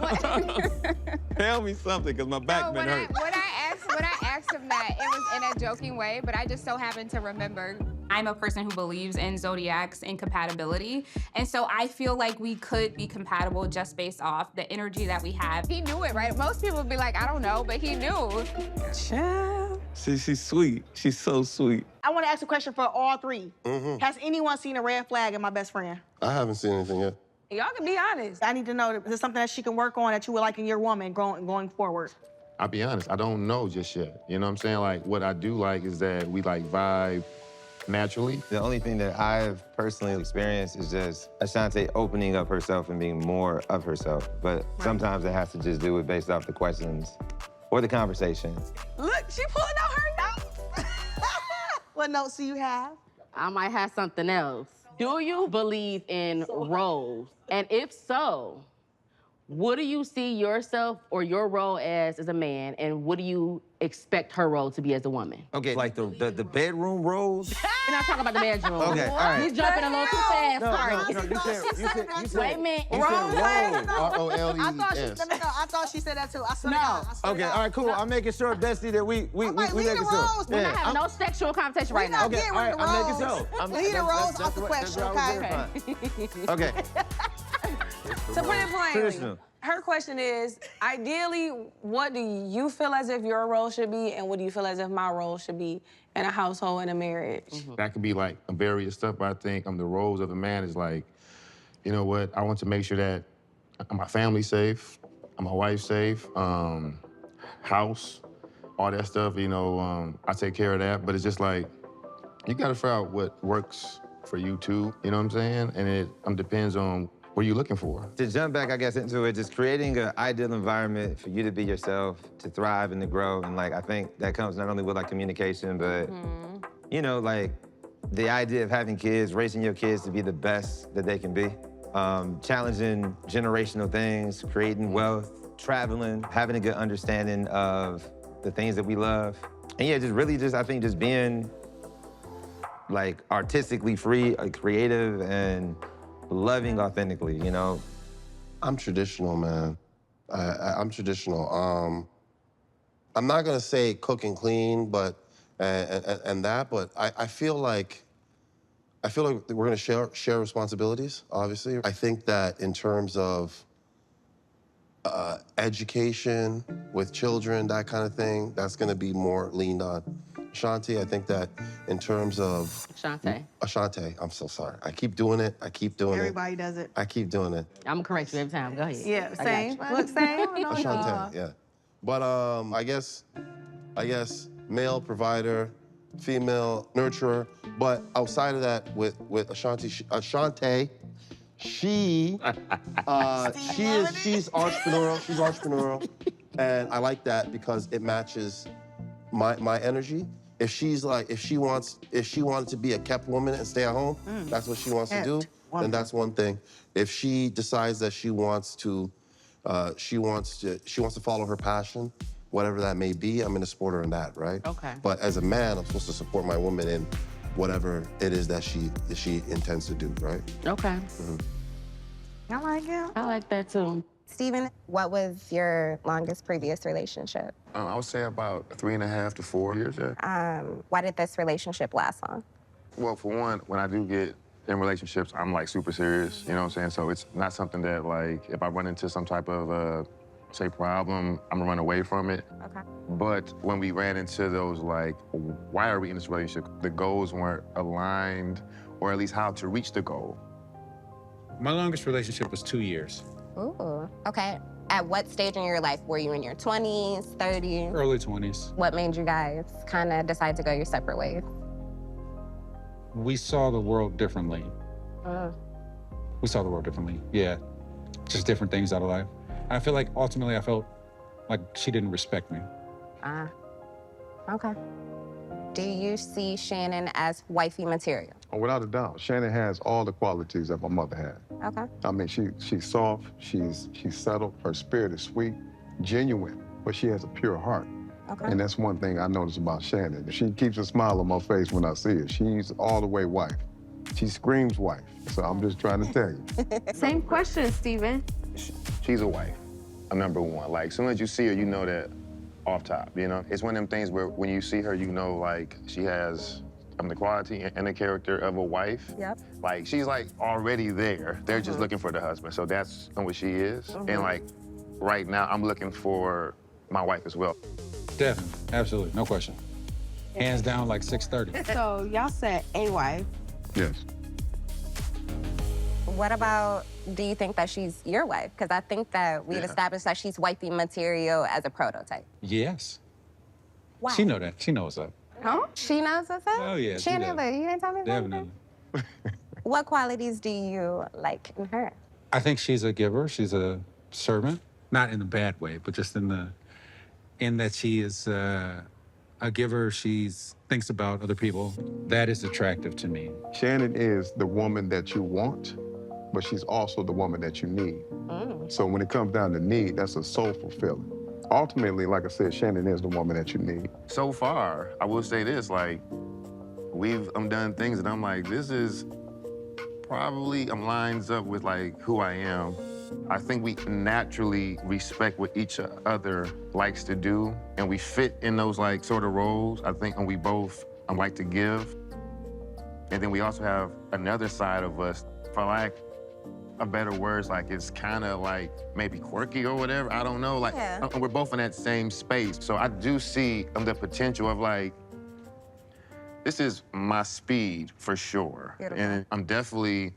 Tell me something, because my back been hurt. When I asked him that, it was in a joking way, but I just so happened to remember. I'm a person who believes in zodiacs and compatibility. And so I feel like we could be compatible just based off the energy that we have. He knew it, right? Most people would be like, I don't know, but he knew. Child. See, she's sweet. She's so sweet. I want to ask a question for all three. Mm-hmm. Has anyone seen a red flag in my best friend? I haven't seen anything yet. Y'all can be honest. I need to know, is there something that she can work on that you would like in your woman going forward? I'll be honest, I don't know just yet. You know what I'm saying? Like, what I do like is that we like vibe naturally. The only thing that I've personally experienced is just Ashante opening up herself and being more of herself. But sometimes it has to just do it based off the questions or the conversation. Look, she pulling out her notes. What notes do you have? I might have something else. Do you believe in roles? And if so, what do you see yourself or your role as a man, and what do you expect her role to be as a woman? Okay, like the bedroom roles? We're not talking about the bedroom. Okay, all right. You jumping a little too fast. No, Sorry. you said Wait a minute. you said roles. I R-O-L-E-S. thought she said that too. I swear to No. God, I swear to Okay, God. all right, cool. I'm making sure, Bestie, that we leave making the sure. roles. We're not having no sexual conversation right now. not Okay, getting all rid right, of the I'm making roles. sure. Leave the roles off the what- question, what I was verifying. Okay. To put it plainly, Traditional. her question is, ideally, what do you feel as if your role should be, and what do you feel as if my role should be in a household and a marriage? That could be like various stuff, but I think the roles of a man is like, you know what, I want to make sure that my family's safe, my wife's safe, house, all that stuff, you know, I take care of that, but it's just like, you gotta figure out what works for you too, you know what I'm saying? And it depends on what you're looking for. To jump back, I guess, into it, just creating an ideal environment for you to be yourself, to thrive and to grow. And like, I think that comes not only with like communication, but you know, like the idea of having kids, raising your kids to be the best that they can be, challenging generational things, creating wealth, traveling, having a good understanding of the things that we love. And yeah, just really I think just being like artistically free, creative, and loving authentically, you know? I'm traditional, man. I'm traditional. I'm not gonna say cook and clean, but and that, but I feel like we're gonna share responsibilities. Obviously, I think that in terms of education with children, that kind of thing, that's gonna be more leaned on. Ashanti, I think that in terms of Ashante, I'm so sorry. I keep doing it. Everybody does it. I keep doing it. I'm gonna correct you every time. Go ahead. Yeah, I got same. you. Look, same. Ashante, yeah. But I guess male provider, female nurturer. But outside of that, with Ashanti, she's entrepreneurial. She's entrepreneurial, and I like that because it matches my energy. If she wanted to be a kept woman and stay at home, that's what she wants to do. And that's one thing. If she decides that she wants to follow her passion, whatever that may be, I'm gonna support her in that, right? Okay. But as a man, I'm supposed to support my woman in whatever it is that she intends to do, right? Okay. I like it. I like that too. Steven, what was your longest previous relationship? I would say about 3.5 to 4 years. Yeah. Why did this relationship last long? Well, for one, when I do get in relationships, I'm like super serious, you know what I'm saying? So it's not something that like, if I run into some type of, say, problem, I'm gonna run away from it. Okay. But when we ran into those like, why are we in this relationship? The goals weren't aligned, or at least how to reach the goal. My longest relationship was 2 years. Ooh, okay. At what stage in your life? Were you in your 20s, 30s? Early 20s. What made you guys kind of decide to go your separate ways? We saw the world differently. We saw the world differently, yeah. Just different things out of life. I feel like ultimately I felt like she didn't respect me. Okay. Do you see Shannon as wifey material? Oh, without a doubt, Shannon has all the qualities that my mother had. Okay. I mean, she's soft, she's settled, her spirit is sweet, genuine, but she has a pure heart. Okay. And that's one thing I notice about Shannon. She keeps a smile on my face when I see her. She's all the way wife. She screams wife, so I'm just trying to tell you. Same question, Steven. She's a wife, number one. Like, as soon as you see her, you know that off top, you know? It's one of them things where when you see her, you know, like, she has the quality and the character of a wife. Yep. Like, she's, like, already there. They're just looking for the husband, so that's what she is. And, like, right now, I'm looking for my wife as well. Definitely, absolutely, no question. Hands down, like 6:30. So y'all said a wife. Yes. What about, do you think that she's your wife? Because I think that we've established that she's wifey material as a prototype. Yes. Why? She know that. She knows that. Huh? She knows what's up? Oh, yeah, she Shannon, does. look, you didn't tell me about Definitely. that? What qualities do you like in her? I think she's a giver. She's a servant. Not in a bad way, but just in that she is a giver. She thinks about other people. That is attractive to me. Shannon is the woman that you want, but she's also the woman that you need. So when it comes down to need, that's a soulful feeling. Ultimately, like I said, Shannon is the woman that you need. So far, I will say this, like, we've done things that I'm like, this is probably lines up with, like, who I am. I think we naturally respect what each other likes to do, and we fit in those, like, sort of roles. I think, and we both like to give. And then we also have another side of us, for lack of better words, like, it's kind of like maybe quirky or whatever, I don't know. Like, we're both in that same space. So I do see the potential of, like, this is my speed for sure. Beautiful. And I'm definitely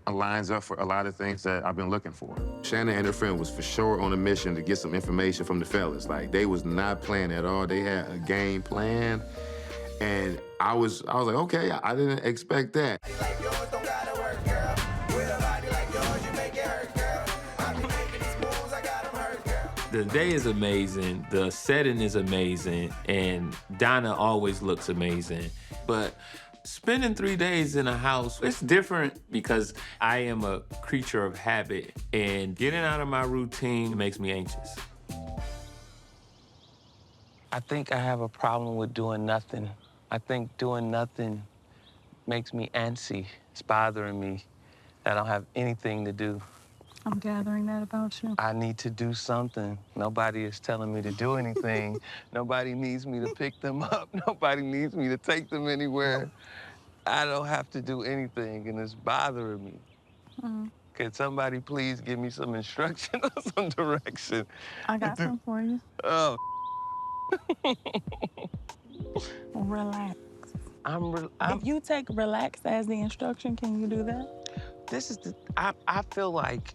lines up for a lot of things that I've been looking for. Shannon and her friend was for sure on a mission to get some information from the fellas. Like, they was not playing at all. They had a game plan. And I was like, okay, I didn't expect that. The day is amazing, the setting is amazing, and Donna always looks amazing. But spending 3 days in a house, it's different because I am a creature of habit, and getting out of my routine makes me anxious. I think I have a problem with doing nothing. I think doing nothing makes me antsy. It's bothering me that I don't have anything to do. I'm gathering that about you. I need to do something. Nobody is telling me to do anything. Nobody needs me to pick them up. Nobody needs me to take them anywhere. I don't have to do anything, and it's bothering me. Could somebody please give me some instruction or some direction? I got some for you. Oh. Relax. If you take relax as the instruction, can you do that? This is I feel like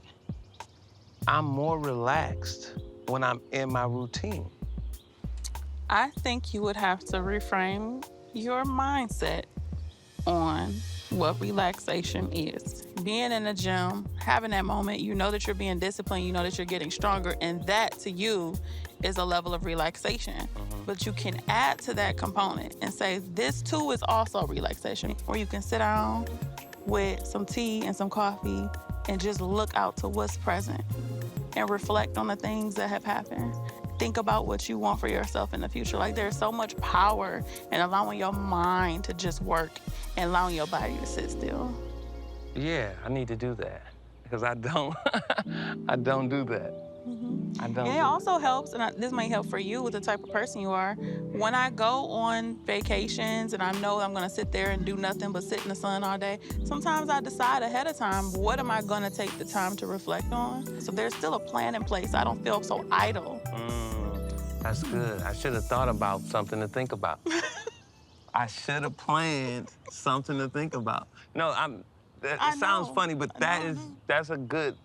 I'm more relaxed when I'm in my routine. I think you would have to reframe your mindset on what relaxation is. Being in the gym, having that moment, you know that you're being disciplined, you know that you're getting stronger, and that to you is a level of relaxation. But you can add to that component and say, this too is also relaxation, where you can sit down, with some tea and some coffee and just look out to what's present and reflect on the things that have happened. Think about what you want for yourself in the future. Like, there's so much power in allowing your mind to just work and allowing your body to sit still. Yeah, I need to do that because I don't, I don't do that. I don't. And it also helps, and this might help for you with the type of person you are. When I go on vacations and I know I'm gonna sit there and do nothing but sit in the sun all day, sometimes I decide ahead of time, what am I gonna take the time to reflect on? So there's still a plan in place. I don't feel so idle. That's good. I should have thought about something to think about. I should have planned something to think about. No, it sounds funny, but that's a good,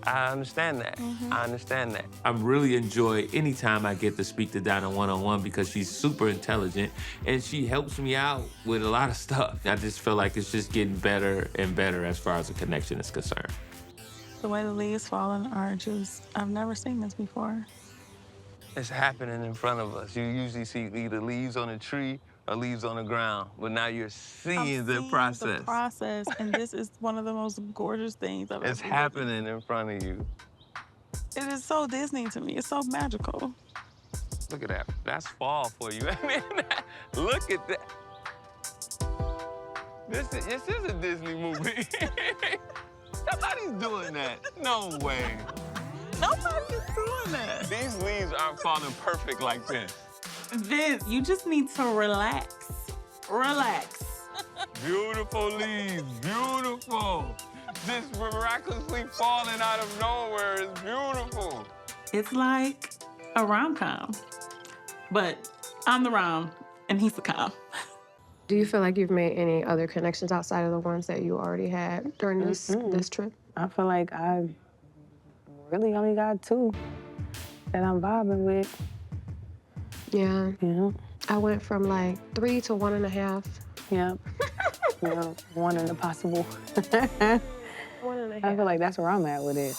I understand that. I understand that. I really enjoy any time I get to speak to Donna one-on-one because she's super intelligent and she helps me out with a lot of stuff. I just feel like it's just getting better and better as far as the connection is concerned. The way the leaves falling are just, I've never seen this before. It's happening in front of us. You usually see either leaves on a tree or leaves on the ground, but now you're seeing the process. The process, and this is one of the most gorgeous things I've ever It's happening in front of you. It is so Disney to me. It's so magical. Look at that. That's fall for you. I mean, look at that. This is a Disney movie. Nobody's doing that. No way. Nobody's doing that. These leaves aren't falling perfect like this. Vince, you just need to relax. Relax. Beautiful leaves, beautiful. This miraculously falling out of nowhere is beautiful. It's like a rom-com, but I'm the rom and he's the com. Do you feel like you've made any other connections outside of the ones that you already had during this trip? I feel like I really only got 2 that I'm vibing with. Yeah. Yeah. I went from like 3 to 1.5. Yep. Yeah, 1 in the possible. 1.5. I feel like that's where I'm at with it.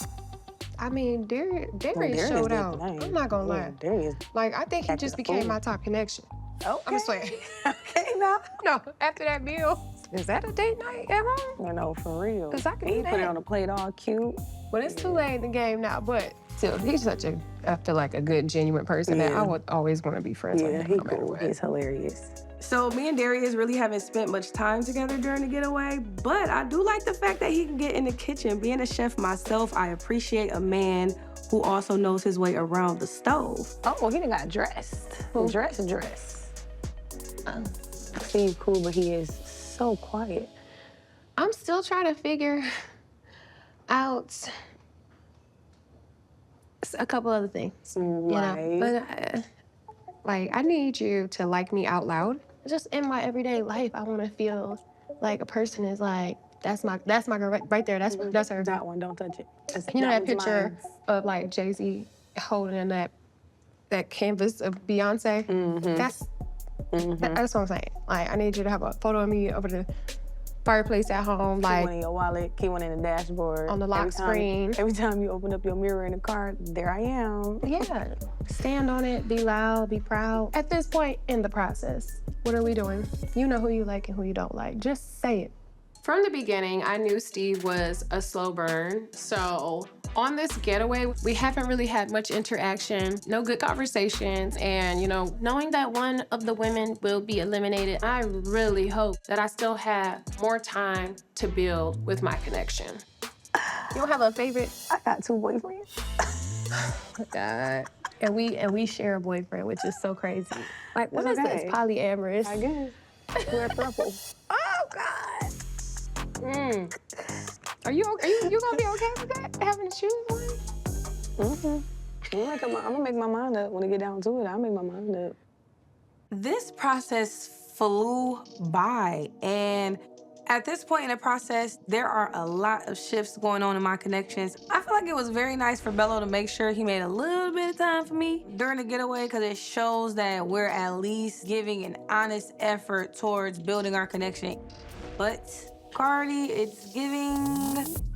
I mean, Darius showed out. I'm not gonna lie. Darius. Like, I think he just became my top connection. Okay. I'm just playing. Okay, now. No, after that meal. Is that a date night at home? No, for real. Because I can He do put it that. on a plate all cute. But it's too late in the game now. But still, he's such a, I feel like a good, genuine person that I would always want to be friends with him. He cool. He's hilarious. So me and Darius really haven't spent much time together during the getaway, but I do like the fact that he can get in the kitchen. Being a chef myself, I appreciate a man who also knows his way around the stove. Oh, he done got dressed. Dress. He's cool, but he is so quiet. I'm still trying to figure out a couple other things. You know? But like, I need you to like me out loud. Just in my everyday life, I want to feel like a person is like, that's my girl right there. That's her. That one, don't touch it. You know that picture of like Jay-Z holding that canvas of Beyonce? That's what I'm saying. Like, I need you to have a photo of me over the fireplace at home. Keep Like, one in your wallet, keep one in the dashboard. On the lock screen. Every time you open up your mirror in the car, there I am. Yeah. Stand on it, be loud, be proud. At this point in the process, what are we doing? You know who you like and who you don't like. Just say it. From the beginning, I knew Steve was a slow burn. So on this getaway, we haven't really had much interaction, no good conversations. And, you know, knowing that one of the women will be eliminated, I really hope that I still have more time to build with my connection. You don't have a favorite? I got 2 boyfriends. Oh, God. And we share a boyfriend, which is so crazy. Like, what is this? Polyamorous. I guess. We're a throuple. Oh, God. Are you gonna be okay with that? Having to choose one? I'm gonna make my mind up when I get down to it. I'll make my mind up. This process flew by, and at this point in the process, there are a lot of shifts going on in my connections. I feel like it was very nice for Bello to make sure he made a little bit of time for me during the getaway because it shows that we're at least giving an honest effort towards building our connection. But Cardi, it's giving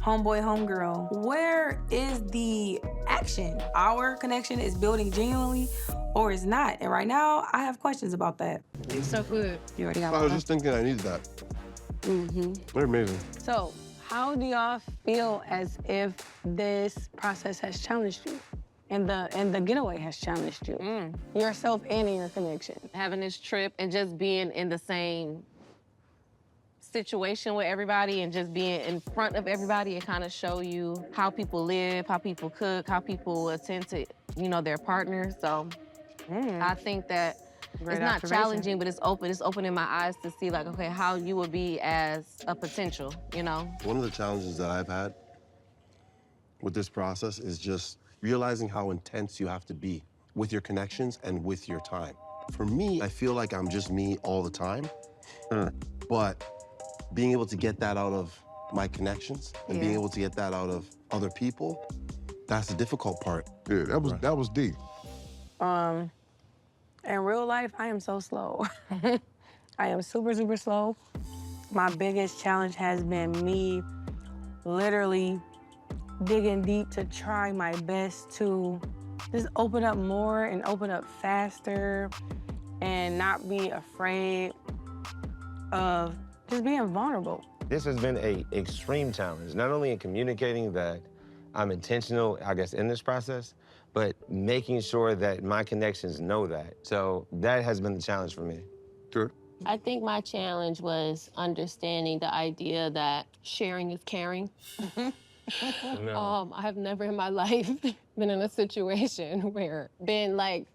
homeboy, homegirl. Where is the action? Our connection is building genuinely or is not? And right now, I have questions about that. So good. You already got I was just thinking I needed that. They're amazing. So, how do y'all feel as if this process has challenged you? And the getaway has challenged you? Yourself and in your connection. Having this trip and just being in the same situation with everybody and just being in front of everybody and kind of show you how people live, how people cook, how people attend to, their partners. So I think that Great it's not observation. challenging, but it's opening my eyes to see like, okay, how you would be as a potential, One of the challenges that I've had with this process is just realizing how intense you have to be with your connections and with your time. For me, I feel like I'm just me all the time, but being able to get that out of my connections and being able to get that out of other people, that's the difficult part. Yeah, that was deep. In real life, I am so slow. I am super, super slow. My biggest challenge has been me literally digging deep to try my best to just open up more and open up faster and not be afraid of just being vulnerable. This has been an extreme challenge, not only in communicating that I'm intentional, I guess, in this process, but making sure that my connections know that. So that has been the challenge for me. Good. I think my challenge was understanding the idea that sharing is caring. I have never in my life been in a situation where been like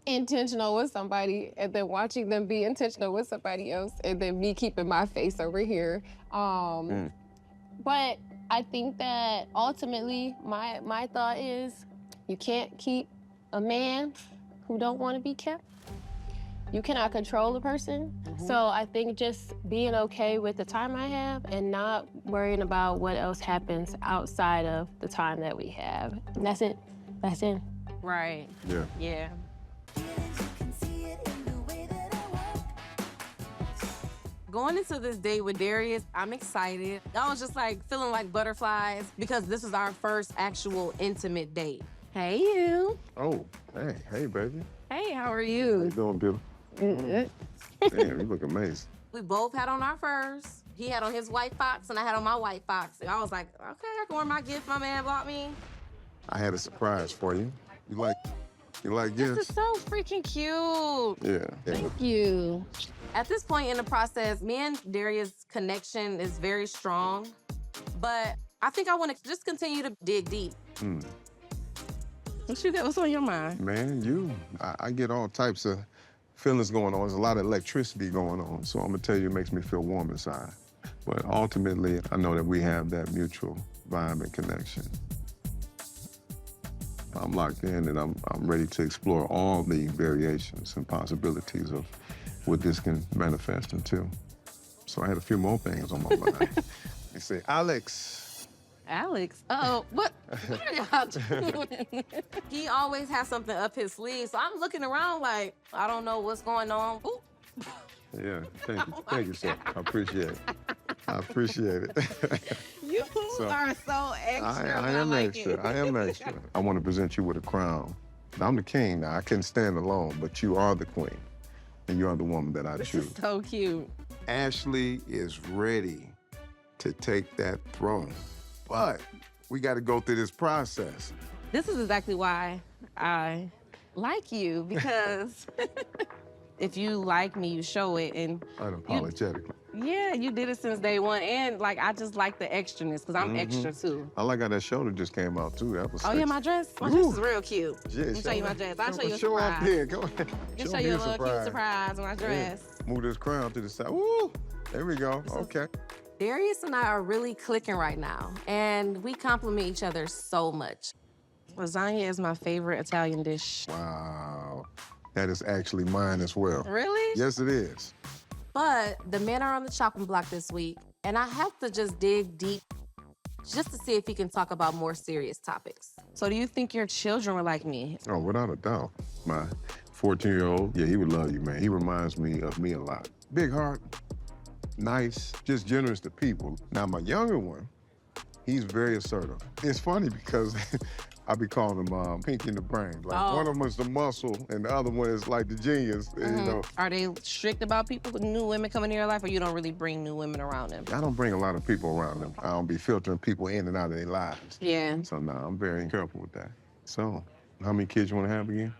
intentional with somebody and then watching them be intentional with somebody else and then me keeping my face over here. But I think that ultimately my thought is you can't keep a man who don't want to be kept. You cannot control a person. So I think just being okay with the time I have and not worrying about what else happens outside of the time that we have. And that's it. That's it. Right. Yeah. Yeah. Going into this date with Darius, I'm excited. I was just like feeling like butterflies because this is our first actual intimate date. Hey, you. Oh, hey, baby. Hey, how are How you? you doing, beautiful? Good. Damn, you look amazing. We both had on our furs. He had on his white fox and I had on my white fox. And I was like, okay, I can wear my gift my man bought me. I had a surprise for you. You like This gifts? is so freaking cute. Yeah. Thank you. At this point in the process, me and Darius' connection is very strong, but I think I want to just continue to dig deep. What you got? What's on your mind? Man, I get all types of feelings going on. There's a lot of electricity going on. So I'm gonna tell you, it makes me feel warm inside. But ultimately, I know that we have that mutual vibe and connection. I'm locked in and I'm ready to explore all the variations and possibilities of what this can manifest into. So I had a few more things on my mind. They say, Alex. Alex? Oh, what are y'all doing? He always has something up his sleeve, so I'm looking around like, I don't know what's going on. Ooh. Yeah, thank you. Thank you, sir. I appreciate it. I appreciate it. You are so extra. I am extra. I am extra. I want to present you with a crown. I'm the king now. I couldn't stand alone, but you are the queen. And you are the woman that I choose. So cute. Ashley is ready to take that throne. But we got to go through this process. This is exactly why I like you, because if you like me, you show it. And Unapologetically. yeah, you did it since day one. And like, I just like the extraness, because I'm extra too. I like how that shoulder just came out too. That was Oh sexy. yeah, my dress? My dress is real cute. Yeah, Let me show you my dress. I'll show you a Show surprise. up here. Go ahead. I'll show you a little cute surprise with my dress. Yeah. Move this crown to the side. Woo! There we go. Okay. Darius and I are really clicking right now, and we compliment each other so much. Lasagna is my favorite Italian dish. Wow. That is actually mine as well. Really? Yes, it is. But the men are on the chopping block this week, and I have to just dig deep just to see if he can talk about more serious topics. So do you think your children were like me? Oh, without a doubt. My 14-year-old, yeah, he would love you, man. He reminds me of me a lot. Big heart, nice, just generous to people. Now, my younger one, He's very assertive. It's funny because I be calling him Pinky in the Brain. Like one of them is the muscle and the other one is like the genius, you know. Are they strict about people with new women coming in your life, or you don't really bring new women around them? I don't bring a lot of people around them. I don't be filtering people in and out of their lives. Yeah. So no, I'm very careful with that. So, how many kids you want to have again?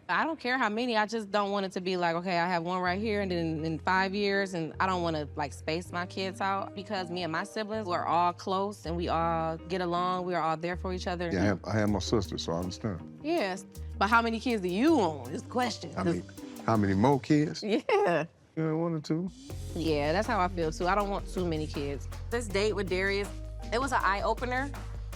I don't care how many. I just don't want it to be like, okay, I have one right here, and then in 5 years, and I don't want to like space my kids out because me and my siblings we're all close and we all get along. We are all there for each other. Yeah, I have my sister, so I understand. Yes, but how many kids do you want? Is the question. How many more kids? Yeah. Yeah, 1 or 2. Yeah, that's how I feel too. I don't want too many kids. This date with Darius, it was an eye opener.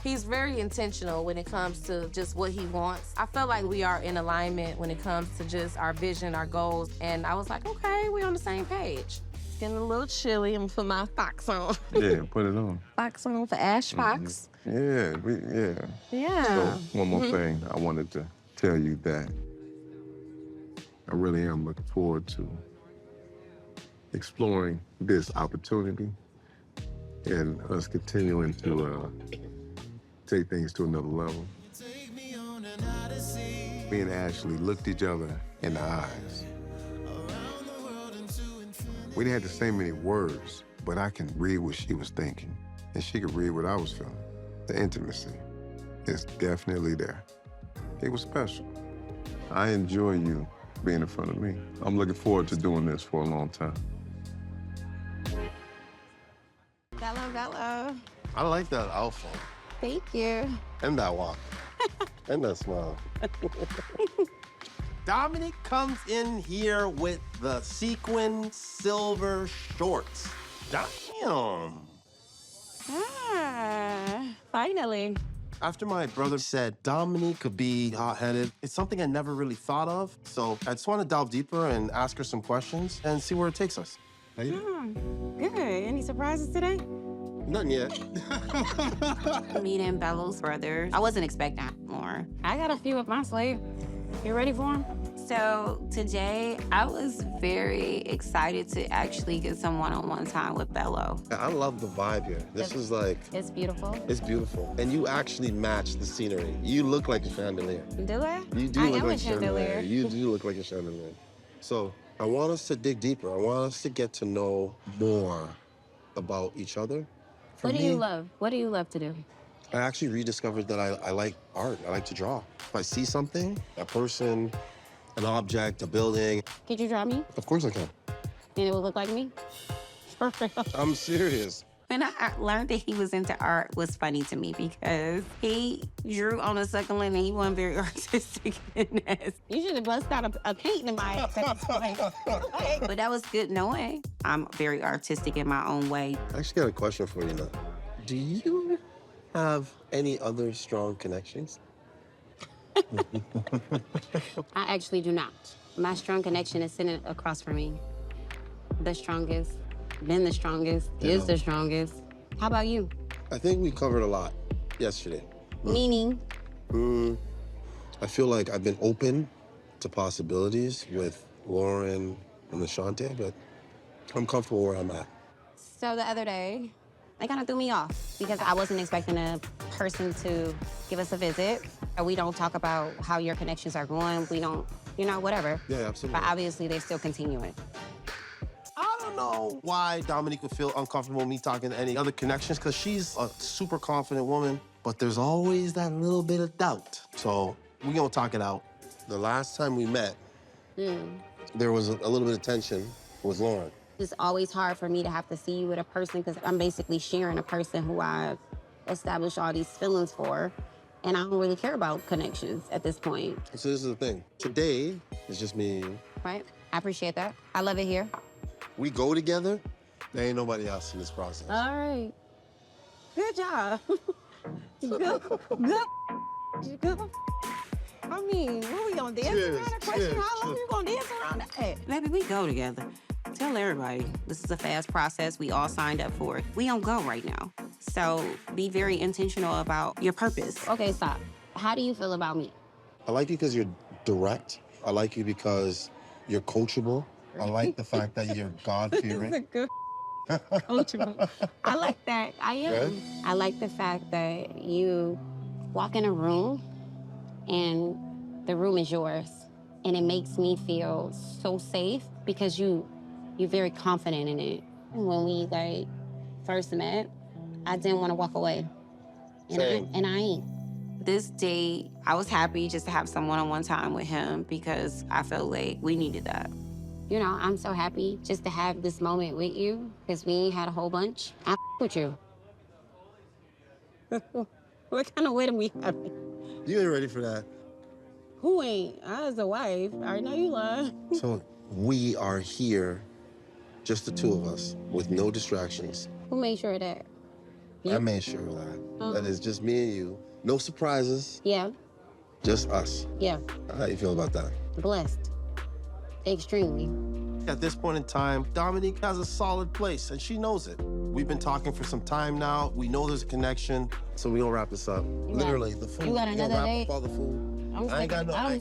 He's very intentional when it comes to just what he wants. I felt like we are in alignment when it comes to just our vision, our goals. And I was like, okay, we're on the same page. It's getting a little chilly. I'm gonna put my fox on. Yeah, put it on. Fox on for Ash Fox. Yeah, Yeah. So, one more thing. I wanted to tell you that I really am looking forward to exploring this opportunity and us continuing to take things to another level. Me and Ashley looked each other in the eyes. We didn't have to say many words, but I can read what she was thinking, and she could read what I was feeling. The intimacy is definitely there. It was special. I enjoy you being in front of me. I'm looking forward to doing this for a long time. Hello. I like that outfit. Thank you. And that walk. And that smile. Dominic comes in here with the sequin silver shorts. Damn. Finally. After my brother said Dominique could be hot-headed, it's something I never really thought of. So I just want to delve deeper and ask her some questions and see where it takes us. How you doing? Good. Any surprises today? Nothing yet. Meeting Bello's brother. I wasn't expecting more. I got a few up my sleeve. You ready for him? So today, I was very excited to actually get some one-on-one time with Bello. I love the vibe here. This is like... It's beautiful. It's beautiful. And you actually match the scenery. You look like a chandelier. Do I? You do I look am like a chandelier. You do look like a chandelier. So I want us to dig deeper. I want us to get to know more about each other. What do you love? What do you love to do? I actually rediscovered that I like art. I like to draw. If I see something, a person, an object, a building. Could you draw me? Of course I can. And it would look like me? Perfect. I'm serious. When I learned that he was into art was funny to me because he drew on a succulent and he wasn't very artistic in that. You should have busted out a paint in my ass at this point. But that was good knowing. I'm very artistic in my own way. I actually got a question for you now. Do you have any other strong connections? I actually do not. My strong connection is sitting across from me. The strongest. Been the strongest, is the strongest. How about you? I think we covered a lot yesterday. Meaning? I feel like I've been open to possibilities with Lauren and Ashante, but I'm comfortable where I'm at. So the other day, they kind of threw me off because I wasn't expecting a person to give us a visit. We don't talk about how your connections are going. We don't, whatever. Yeah, absolutely. But obviously, they're still continuing. I don't know why Dominique would feel uncomfortable with me talking to any other connections, because she's a super confident woman, but there's always that little bit of doubt. So we're gonna talk it out. The last time we met, there was a little bit of tension with Lauren. It's always hard for me to have to see you with a person because I'm basically sharing a person who I established all these feelings for, and I don't really care about connections at this point. So this is the thing. Today is just me and you. Right? I appreciate that. I love it here. We go together, there ain't nobody else in this process. All right. Good job. Good. I mean, what we gonna dance around the question? How long you gonna dance around that? Maybe we go together. Tell everybody, this is a fast process. We all signed up for it. We don't go right now. So be very intentional about your purpose. Okay, stop. How do you feel about me? I like you because you're direct. I like you because you're coachable. I like the fact that you're God-fearing. Coachable. I like that. I am. Okay. I like the fact that you walk in a room and the room is yours. And it makes me feel so safe because you're very confident in it. When we first met, I didn't want to walk away. And I ain't. This date, I was happy just to have some one-on-one time with him because I felt like we needed that. You know, I'm so happy just to have this moment with you because we ain't had a whole bunch. I with you. What kind of way do we have? You ain't ready for that. Who ain't? I as a wife. I know you lying. So we are here, just the two of us, with no distractions. Who made sure of that? I made sure of that. That is just me and you. No surprises. Yeah. Just us. Yeah. How you feel about that? Blessed. Extremely. At this point in time, Dominique has a solid place, and she knows it. We've been talking for some time now. We know there's a connection. So we gonna wrap this up. Literally, the food. You got another wrap date? up all the food. I ain't got no. I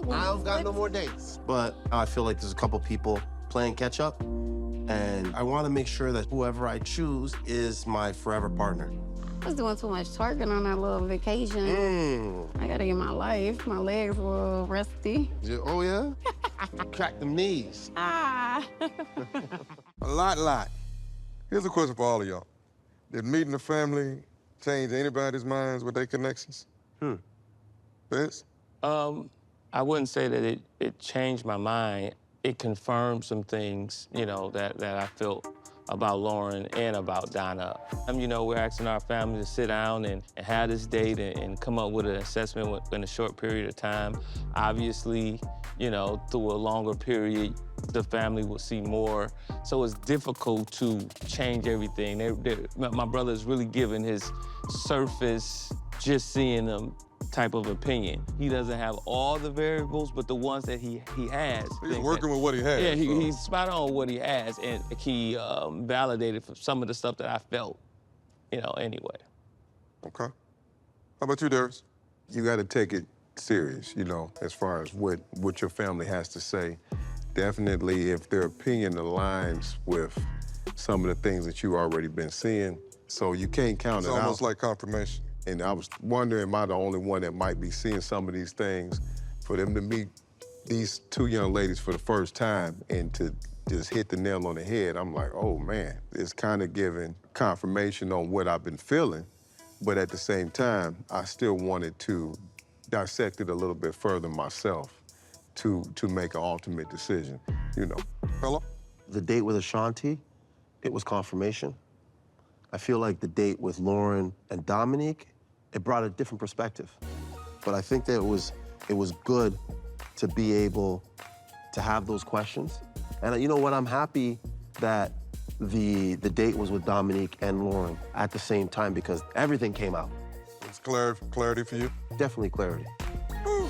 don't got no more dates. But I feel like there's a couple people playing catch up, and I want to make sure that whoever I choose is my forever partner. I was doing too much twerking on that little vacation. I gotta get my life. My legs were a little rusty. Oh, yeah? Crack them knees. Ah. A lot. Here's a question for all of y'all. Did meeting the family change anybody's minds with their connections? Vince? I wouldn't say that it changed my mind. It confirmed some things, you know, that I felt about Lauren and about Donna. You know, we're asking our family to sit down and have this date and come up with an assessment in a short period of time. Obviously, you know, through a longer period, the family will see more. So it's difficult to change everything. My brother is really giving his surface, just seeing them type of opinion. He doesn't have all the variables, but the ones that he has. He's working with what he has. Yeah, he's spot on what he has, and he validated for some of the stuff that I felt, you know, anyway. Okay. How about you, Darius? You got to take it serious, you know, as far as what your family has to say. Definitely, if their opinion aligns with some of the things that you've already been seeing, so you can't count it out. It's almost like confirmation. And I was wondering, am I the only one that might be seeing some of these things? For them to meet these two young ladies for the first time and to just hit the nail on the head, I'm like, oh man, it's kind of giving confirmation on what I've been feeling. But at the same time, I still wanted to dissect it a little bit further myself to make an ultimate decision, you know. Hello? The date with Ashanti, it was confirmation. I feel like the date with Lauren and Dominique, it brought a different perspective. But I think that it was good to be able to have those questions. And you know what? I'm happy that the date was with Dominique and Lauren at the same time because everything came out. It's clarity for you? Definitely clarity. All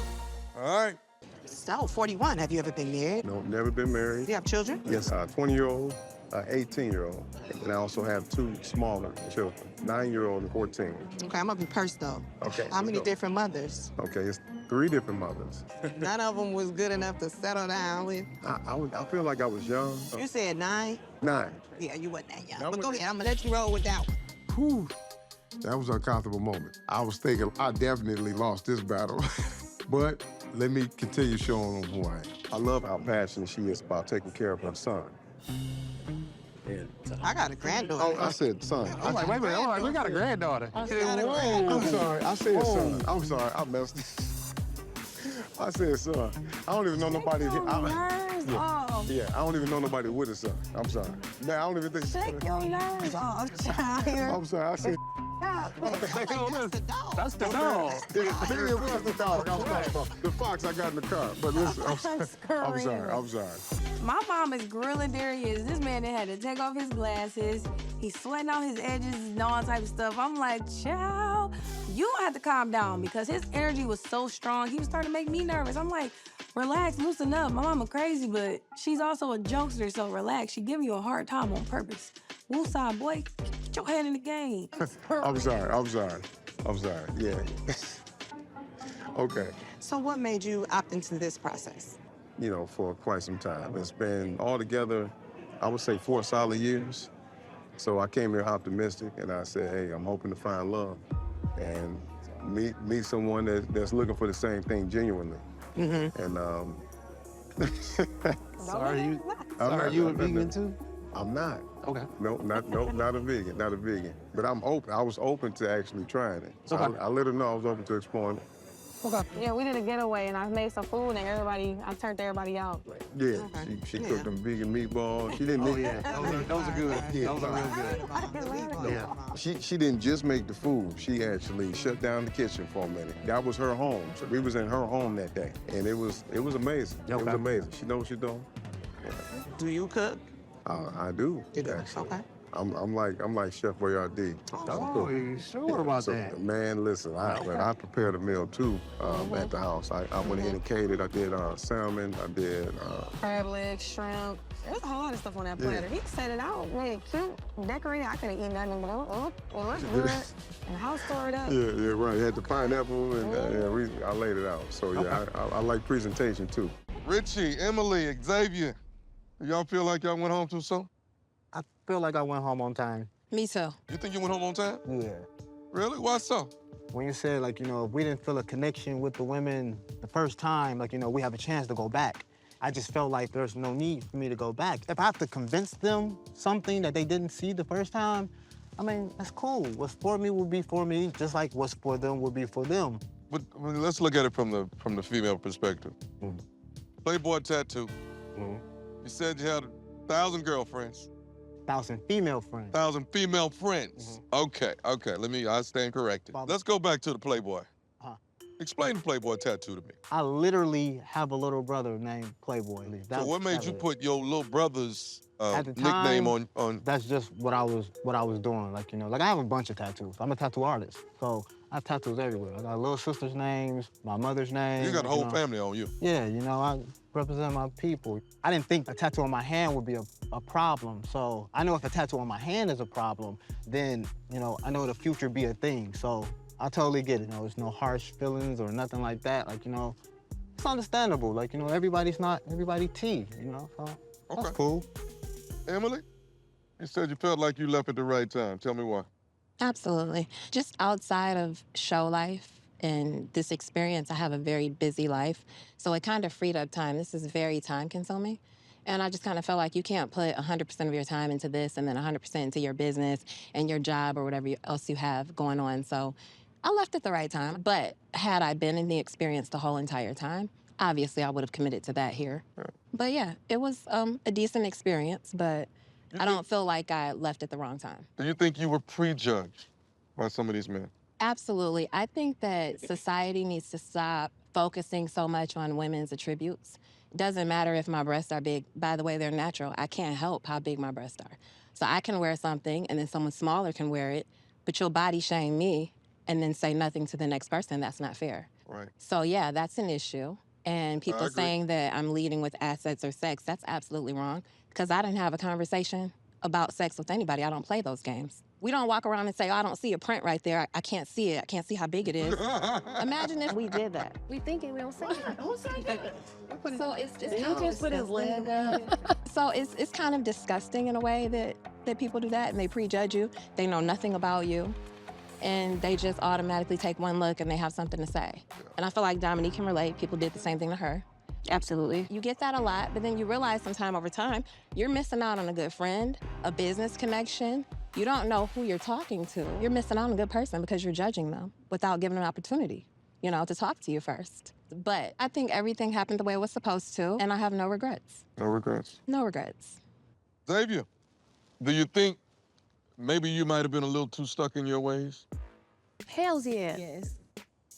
right. So, 41, have you ever been married? No, never been married. Do you have children? Yes, a 20-year-old, 18-year-old. And I also have two smaller children, 9-year-old and 14. Okay, I'm gonna be purse though. Okay. How many different mothers? Okay, it's 3 different mothers. None of them was good enough to settle down with. I feel like I was young. You said 9? 9. Yeah, you wasn't that young. But go ahead, I'm gonna let you roll with that one. Whew. That was an uncomfortable moment. I was thinking I definitely lost this battle. But let me continue showing them who I am. I love how passionate she is about taking care of her son. I got a granddaughter. Oh, I said son. I'm like, wait a minute, we got a granddaughter. I got a granddaughter. I'm sorry, I said son. I'm sorry, I messed I said son. I don't even know nobody here. Yeah, I don't even know nobody with a son. I'm sorry. Man, I don't even think. Take your nerves off, child. I'm sorry, I said. That's the dog. Maybe it was the dog. I was talking about the fox I got in the car. But listen, I'm sorry. My mom is grilling Darius. This man that had to take off his glasses. He's sweating out his edges and all type of stuff. I'm like, child, you have to calm down because his energy was so strong. He was starting to make me nervous. I'm like, relax, loosen up. My mama crazy, but she's also a jokester, so relax. She giving you a hard time on purpose. Woosah, boy, get your head in the game. I'm sorry. Yeah. Okay. So what made you opt into this process? You know, for quite some time. It's been altogether, I would say 4 solid years. So I came here optimistic, and I said, hey, I'm hoping to find love and meet someone that's looking for the same thing genuinely. And So are you a vegan too? I'm not. Okay. No, not a vegan, not a vegan. But I'm open. I was open to actually trying it. So Okay. I let her know I was open to exploring it. Okay. Yeah, we did a getaway and I made some food and I turned everybody out. Yeah, she cooked them vegan meatballs. She didn't make Those are good. Yeah. Those are real good. Yeah. She didn't just make the food. She actually shut down the kitchen for a minute. That was her home. So we was in her home that day, and it was amazing. It was amazing. She knows what she's doing. Do you cook? I do. Okay. I'm like Chef Boyardee. Oh, you sure about that? Man, listen, I prepared a meal too at the house. I went ahead and catered. I did salmon. I did Crab legs, shrimp. There's a whole lot of stuff on that platter. He set it out, made it cute, decorated. I couldn't eat nothing, but well, that's good. And the house tore it up. Yeah, right. You had the pineapple, and I laid it out. So yeah, I like presentation too. Richie, Emily, Xavier, y'all feel like y'all went home too soon? I feel like I went home on time. Me too. You think you went home on time? Yeah. Really? Why so? When you said, like, if we didn't feel a connection with the women the first time, like, we have a chance to go back. I just felt like there's no need for me to go back. If I have to convince them something that they didn't see the first time, I mean, that's cool. What's for me will be for me, just like what's for them will be for them. But let's look at it from the female perspective. Playboy tattoo. You said you had 1,000 girlfriends. 1,000 female friends. 1,000 female friends. Okay. I stand corrected. Let's go back to the Playboy. Explain the Playboy tattoo to me. I literally have a little brother named Playboy. So what made you put your little brother's At the time, nickname on? That's just what I was doing. Like, like I have a bunch of tattoos. I'm a tattoo artist, so I have tattoos everywhere. I got little sister's names, my mother's name. You got a whole family on you. Yeah, I represent my people. I didn't think a tattoo on my hand would be a problem. So I know if a tattoo on my hand is a problem, then, I know the future be a thing. So I totally get it. There's no harsh feelings or nothing like that. Like, it's understandable. Like, everybody's not everybody T, so that's cool. Emily, you said you felt like you left at the right time. Tell me why. Absolutely. Just outside of show life and this experience, I have a very busy life. So it kind of freed up time. This is very time consuming. And I just kind of felt like you can't put 100% of your time into this and then 100% into your business and your job or whatever else you have going on. So I left at the right time. But had I been in the experience the whole entire time, obviously I would have committed to that here. But yeah, it was a decent experience, but I don't feel like I left at the wrong time. Do you think you were prejudged by some of these men? Absolutely. I think that society needs to stop focusing so much on women's attributes. It doesn't matter if my breasts are big. By the way, they're natural. I can't help how big my breasts are. So I can wear something and then someone smaller can wear it, but you'll body shame me and then say nothing to the next person. That's not fair. Right. So yeah, that's an issue. And people saying that I'm leading with assets or sex, that's absolutely wrong. Because I didn't have a conversation about sex with anybody. I don't play those games. We don't walk around and say, oh, I don't see a print right there. I can't see it. I can't see how big it is. Imagine if we did that. We thinking we don't say it. Don't say it. So it's just He just put his leg up. So it's kind of disgusting in a way that people do that and they prejudge you. They know nothing about you. And they just automatically take one look and they have something to say. And I feel like Dominique can relate. People did the same thing to her. Absolutely. You get that a lot, but then you realize sometime over time, you're missing out on a good friend, a business connection. You don't know who you're talking to. You're missing out on a good person because you're judging them without giving them an opportunity, to talk to you first. But I think everything happened the way it was supposed to, and I have no regrets. No regrets? No regrets. Xavier, do you think maybe you might have been a little too stuck in your ways? Hells yeah. Yes.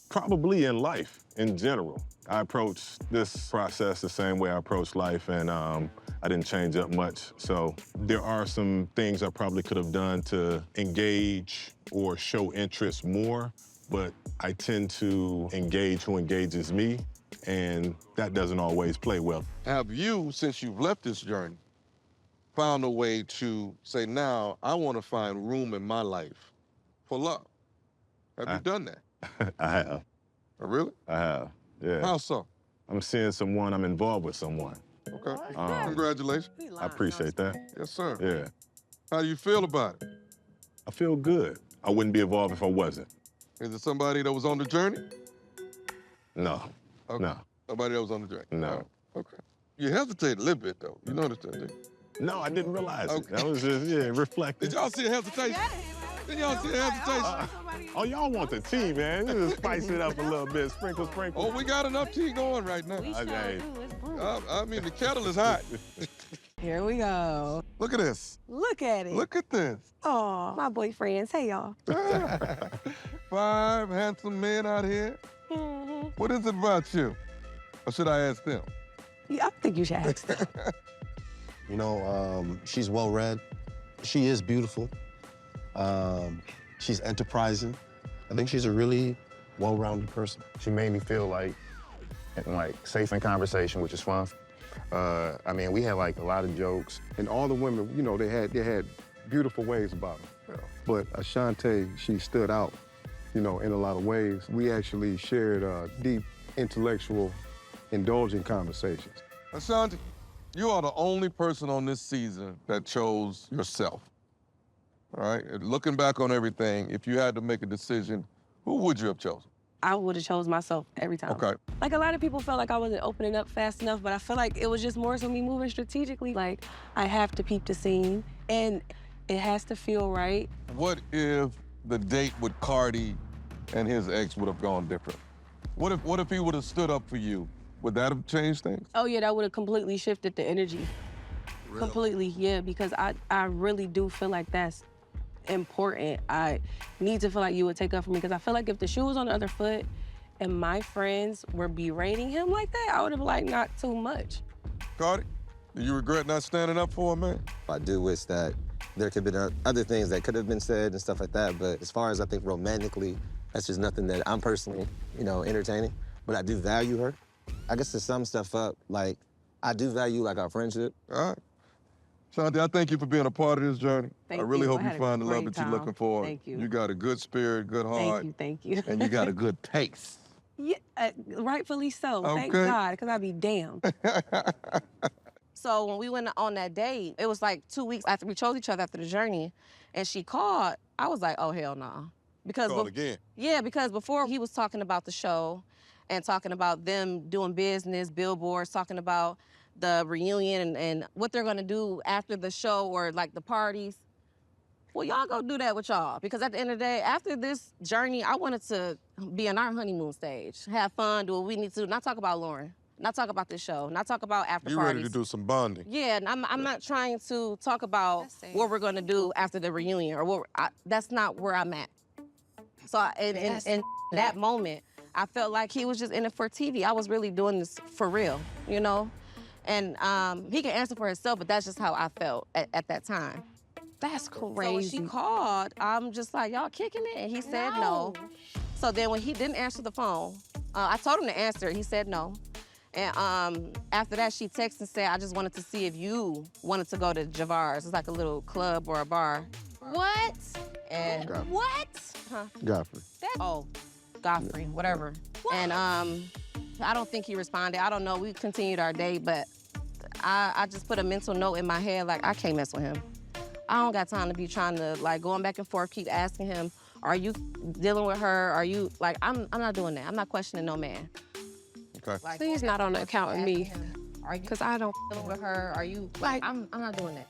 Probably in life, in general. I approach this process the same way I approach life, and I didn't change up much. So there are some things I probably could have done to engage or show interest more, but I tend to engage who engages me, and that doesn't always play well. Have you, since you've left this journey, found a way to say, now I want to find room in my life for love? Have you done that? I have. Oh, really? I have, yeah. How so? I'm seeing someone, I'm involved with someone. Okay. Congratulations. I appreciate that. Yes, sir. Yeah. How do you feel about it? I feel good. I wouldn't be involved if I wasn't. Is it somebody that was on the journey? No. Okay. No. Somebody that was on the journey? No. Okay. You hesitated a little bit, though. You noticed that, didn't you? No, I didn't realize Okay. it. That was just, reflecting. Did y'all see a hesitation? Did y'all see a hesitation? Oh, y'all want the tea, man. Just spice it up a little bit. Sprinkle, sprinkle. Oh, we got enough tea going right now. I mean, the kettle is hot. Here we go. Look at this. Look at it. Look at this. Oh, my boyfriends. Hey, y'all. 5 handsome men out here. What is it about you? Or should I ask them? Yeah, I think you should ask them. You know, she's well-read. She is beautiful. She's enterprising. I think she's a really well-rounded person. She made me feel like safe in conversation, which is fun. I mean, we had like a lot of jokes. And all the women, you know, they had beautiful ways about them. Yeah. But Ashanti, she stood out, you know, in a lot of ways. We actually shared deep, intellectual, indulgent conversations. Ashanti, you are the only person on this season that chose yourself. All right? And looking back on everything, if you had to make a decision, who would you have chosen? I would have chose myself every time. Okay. Like, a lot of people felt like I wasn't opening up fast enough, but I feel like it was just more so me moving strategically. Like, I have to peep the scene, and it has to feel right. What if the date with Cardi and his ex would have gone different? What if he would have stood up for you? Would that have changed things? Oh, yeah, that would have completely shifted the energy. Really? Completely, yeah, because I really do feel like that's important. I need to feel like you would take up for me, because I feel like if the shoe was on the other foot and my friends were berating him like that, I would have been like, not too much. Cardi, do you regret not standing up for him, man? I do wish that there could have been other things that could have been said and stuff like that, but as far as I think romantically, that's just nothing that I'm personally, entertaining. But I do value her. I guess to sum stuff up, like, I do value, like, our friendship. All right. Shanti, I thank you for being a part of this journey. Thank I really you. hope I you had a find the love great that you're time. looking for. Thank you. You got a good spirit, good heart. Thank you. And you got a good taste. Yeah, rightfully so. Thank Okay. God, because I'd be damned. So when we went on that date, it was like 2 weeks after we chose each other after the journey, and she called. I was like, oh, hell no. Because Call again. Yeah, because before he was talking about the show and talking about them doing business, billboards, talking about the reunion and what they're gonna do after the show or like the parties. Well, y'all go do that with y'all, because at the end of the day, after this journey, I wanted to be on our honeymoon stage, have fun, do what we need to, not talk about Lauren, not talk about this show, not talk about after You parties. ready to do some bonding? Yeah, and I'm not trying to talk about what we're gonna do after the reunion or that's not where I'm at. So in that moment, I felt like he was just in it for TV. I was really doing this for real, And he can answer for himself, but that's just how I felt at that time. That's So when crazy. she called, I'm just like, y'all kicking it? And he said no. So then when he didn't answer the phone, I told him to answer. He said no. And after that, she texted and said, I just wanted to see if you wanted to go to Javar's. It's like a little club or a bar. What? And What? Huh? Godfrey. Godfrey, whatever. And I don't think he responded. I don't know. We continued our date, but I just put a mental note in my head, like, I can't mess with him. I don't got time to be trying to, like, going back and forth, keep asking him, are you dealing with her? Are you, like, I'm not doing that. I'm not questioning no man. Okay. Like, Please not on the account of me. Are you Because I don't. dealing with her? Are you, like, I'm not doing that.